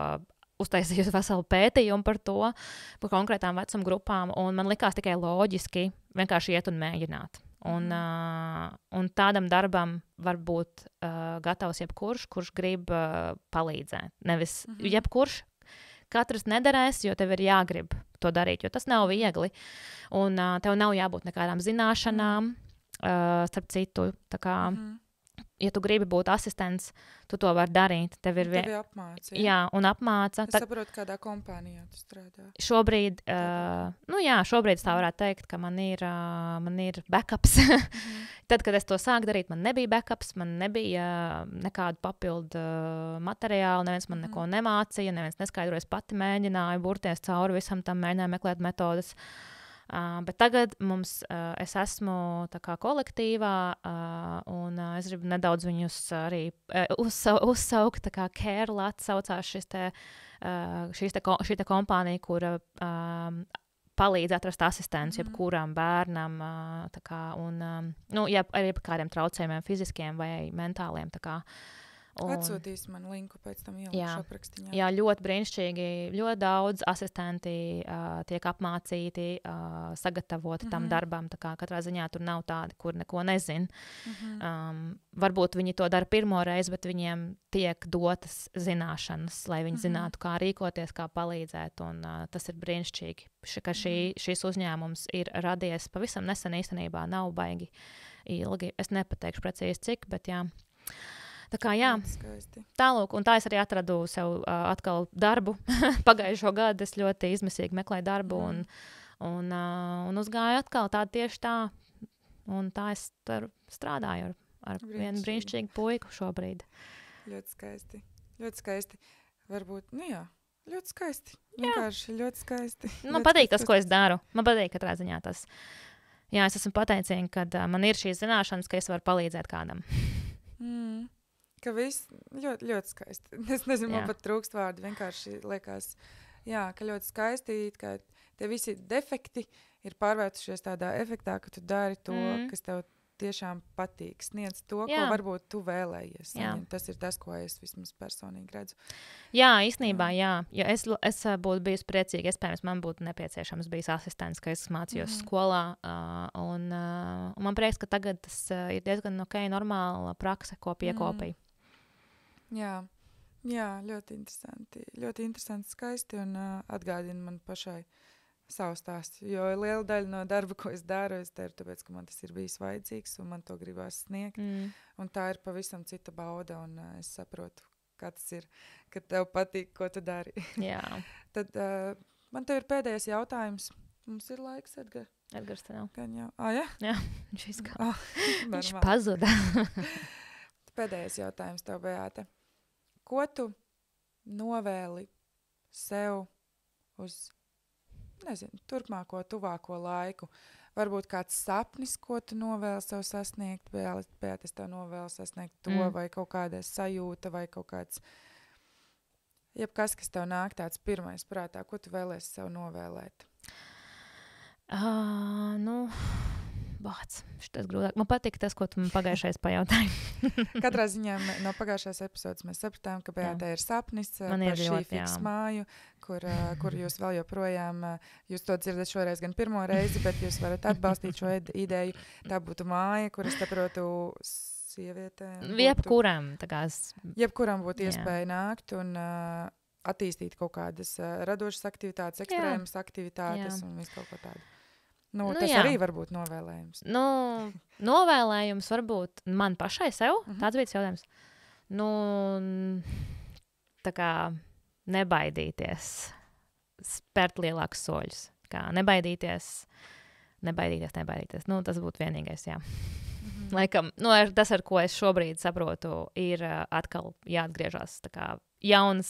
Speaker 2: uztaisījusi veselu pētījumu par to, par konkrētām vecuma grupām, un man likās tikai loģiski vienkārši iet un mēģināt. Un tādam darbam var būt gatavs jebkurš, kurš grib palīdzēt. Nevis jebkurš, katrs nederēs, jo tev ir jāgrib to darīt, jo tas nav viegli. Un tev nav jābūt nekādām zināšanām, starp citu, tā kā... Ja tu gribi būt asistents, tu to vari darīt. Tevi
Speaker 1: apmāca.
Speaker 2: Jā, un apmāca.
Speaker 1: Es saprotu, kādā kompānijā tu strādā.
Speaker 2: Šobrīd, šobrīd tā varētu teikt, ka man ir backups. Tad, kad es to sāku darīt, man nebija backups, man nebija nekādu papildu materiālu, neviens man neko nemācīja, neviens neskaidroja, es pati mēģināju burties cauri visam tam, mēģināju meklēt metodas. Bet tagad es esmu tā kā kolektīvā, un es gribu nedaudz viņus arī uzsaukt, tā kā CareLat saucās šī kompānija, kura palīdz atrast asistents jebkuram bērnam, tā kā, un, arī par kādiem traucējumiem fiziskiem vai mentāliem, tā kā.
Speaker 1: Atsūtīs man linku pēc tam ielikšu aprakstiņā.
Speaker 2: Jā, ļoti brīnišķīgi. Ļoti daudz asistenti tiek apmācīti, sagatavoti tam darbam. Tā kā katrā ziņā tur nav tādi, kur neko nezin. Varbūt viņi to dara pirmo reizi, bet viņiem tiek dotas zināšanas, lai viņi zinātu, kā rīkoties, kā palīdzēt. Un tas ir brīnišķīgi, ka šis uzņēmums ir radies pavisam nesen īstenībā. Nav baigi ilgi. Es nepateikšu precīzi cik, bet jā. Tā kā jā, tālūk, un tā es arī atradu sev atkal darbu. Pagājušo gadu es ļoti izmisīgi meklēju darbu un uzgāju atkal tieši tā. Un tā es strādāju ar vienu brīnišķīgu puiku šobrīd.
Speaker 1: Ļoti skaisti. Ļoti skaisti. Varbūt, ļoti skaisti. Vienkārši ļoti skaisti.
Speaker 2: Man patīk tas, ko es daru. Man patīk katrā ziņā tas. Jā, es esmu pateicīga, kad man ir šīs zināšanas, ka es varu palīdzēt kādam.
Speaker 1: Ka viss ļoti, ļoti skaisti. Es nezinu, man pat trūkst vārdi. Vienkārši liekas, ka ļoti skaisti, ka tie visi defekti ir pārvērtušies tādā efektā, ka tu dari to, kas tev tiešām patīk. Sniedz to, ko varbūt tu vēlējies. Tas ir tas, ko es vismaz personīgi redzu.
Speaker 2: Jā, īstenībā, jā. Ja es būtu bijusi priecīga, iespējams, man būtu nepieciešams bijis asistents, ka es mācījos skolā. Un man prieks, ka tagad tas ir diezgan normāla prakse, ko piekopīja.
Speaker 1: Jā, ļoti interesanti. Ļoti interesanti, skaisti un atgādina man pašai savu stāstu. Jo liela daļa no darba, ko es daru, es daru tāpēc, ka man tas ir bijis vajadzīgs un man to gribās sniegt. Un tā ir pavisam cita bauda un es saprotu, kā tas ir, kad tev patīk, ko tu dari.
Speaker 2: Jā.
Speaker 1: Tad man tev ir pēdējais jautājums. Mums ir laiks, Edgar.
Speaker 2: Edgars te nav.
Speaker 1: Gan jau. Jā?
Speaker 2: Jā, viņš izskā. Viņš pazuda.
Speaker 1: Pēdējais jautājums tev, Beāte. Ko tu novēli sev uz, turpmāko, tuvāko laiku? Varbūt kāds sapnis, ko tu novēli sev sasniegt, Beāte, es tev novēlu sasniegt to, vai kaut kāda sajūta, vai kaut kāds, jebkas, kas tev nāk tāds pirmais prātā, ko tu vēlies sev novēlēt?
Speaker 2: Bāc, šitas grūtāk. Man patīk tas, ko tu man pagājušais pajautāji.
Speaker 1: Katrā ziņā no pagājušās epizodes mēs sapratām, ka Beātai ir sapnis
Speaker 2: Man
Speaker 1: par
Speaker 2: ir
Speaker 1: šī
Speaker 2: ļoti,
Speaker 1: fiks
Speaker 2: jā.
Speaker 1: māju, kur jūs vēl joprojām, jūs to dzirdat šoreiz gan pirmo reizi, bet jūs varat atbalstīt šo ideju. Tā būtu māja, kur es saprotu sievietēm.
Speaker 2: Jebkuram,
Speaker 1: Jebkuram būtu
Speaker 2: Jā.
Speaker 1: iespēja nākt un attīstīt kaut kādas radošas aktivitātes, ekstrēmas aktivitātes un visu kaut ko tādu. Nu, tas
Speaker 2: jā.
Speaker 1: arī var būt novēlējums.
Speaker 2: Nu, novēlējums varbūt man pašai sev. Tāds bija tas jautājums. Nu, tā kā nebaidīties, spērt lielākus soļus. Kā nebaidīties. Nu, tas būtu vienīgais, jā. Laikam, nu, tas, ar ko es šobrīd saprotu, ir atkal jāatgriežas tā kā jauni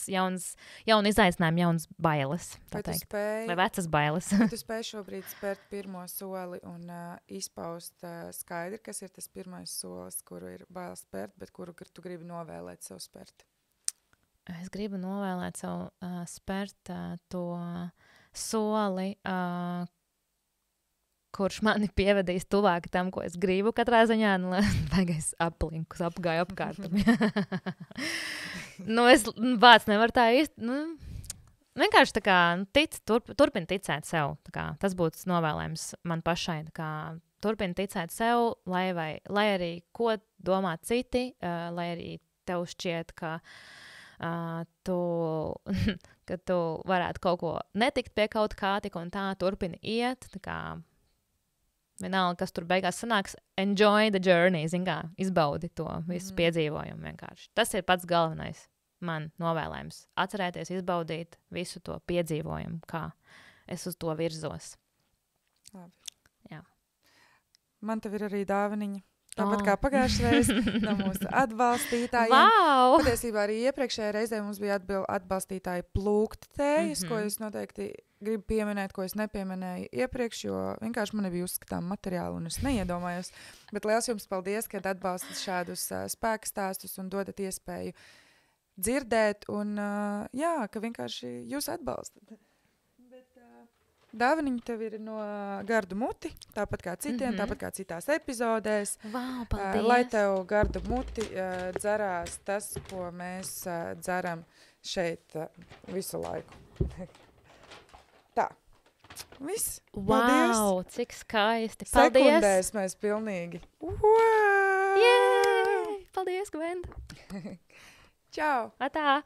Speaker 2: izaicinājumi, jaunas bailes, tā teikt. Vai vecas bailes.
Speaker 1: Tu spēj šobrīd spērt pirmo soli un izpaust skaidri, kas ir tas pirmais solis, kuru ir bail spērt, bet kuru tu gribi novēlēt sev spērt?
Speaker 2: Es gribu novēlēt sev spērt to soli, kurš mani pievedīs tuvāk tam, ko es gribu katrā ziņā. Nu, baigais aplinkus, apgāju apkārtam. Nu, es vārds nevaru tā īsti. Nu, vienkārši tā kā turpin ticēt sev. Tā kā, tas būtu novēlējums man pašai. Tā kā, turpin ticēt sev, lai arī ko domā citi, lai arī tev šķiet, ka tu varētu kaut ko netikt pie kaut kā, tik un tā turpini iet. Tā kā, vienalga, kas tur beigās sanāks, enjoy the journey, zin kā, izbaudi to visu piedzīvojumu vienkārši. Tas ir pats galvenais man novēlējums. Atcerēties, izbaudīt visu to piedzīvojumu, kā es uz to virzos.
Speaker 1: Labi.
Speaker 2: Jā.
Speaker 1: Man tev ir arī dāvaniņa. Tāpat kā pagājušajā reizē no mūsu atbalstītājiem.
Speaker 2: Wow!
Speaker 1: Patiesībā arī iepriekšējā reizē mums bija atbalstītāji plūktējas, ko es noteikti gribu pieminēt, ko es nepieminēju iepriekš, jo vienkārši man nebija uzskatām materiāli un es neiedomājos. Bet liels jums paldies, ka atbalstat šādus spēka stāstus un dodat iespēju dzirdēt un jā, ka vienkārši jūs atbalstat. Dāvaniņa tev ir no Gardu muti, tāpat kā citiem, tāpat kā citās epizodēs.
Speaker 2: Wow, paldies!
Speaker 1: Lai tev Gardu muti dzerās tas, ko mēs dzeram šeit visu laiku. Tā. Viss. Paldies!
Speaker 2: Wow, cik skaisti! Paldies!
Speaker 1: Sekundēs mēs pilnīgi.
Speaker 2: Jē! Paldies, Gvenda!
Speaker 1: Čau!
Speaker 2: Atā!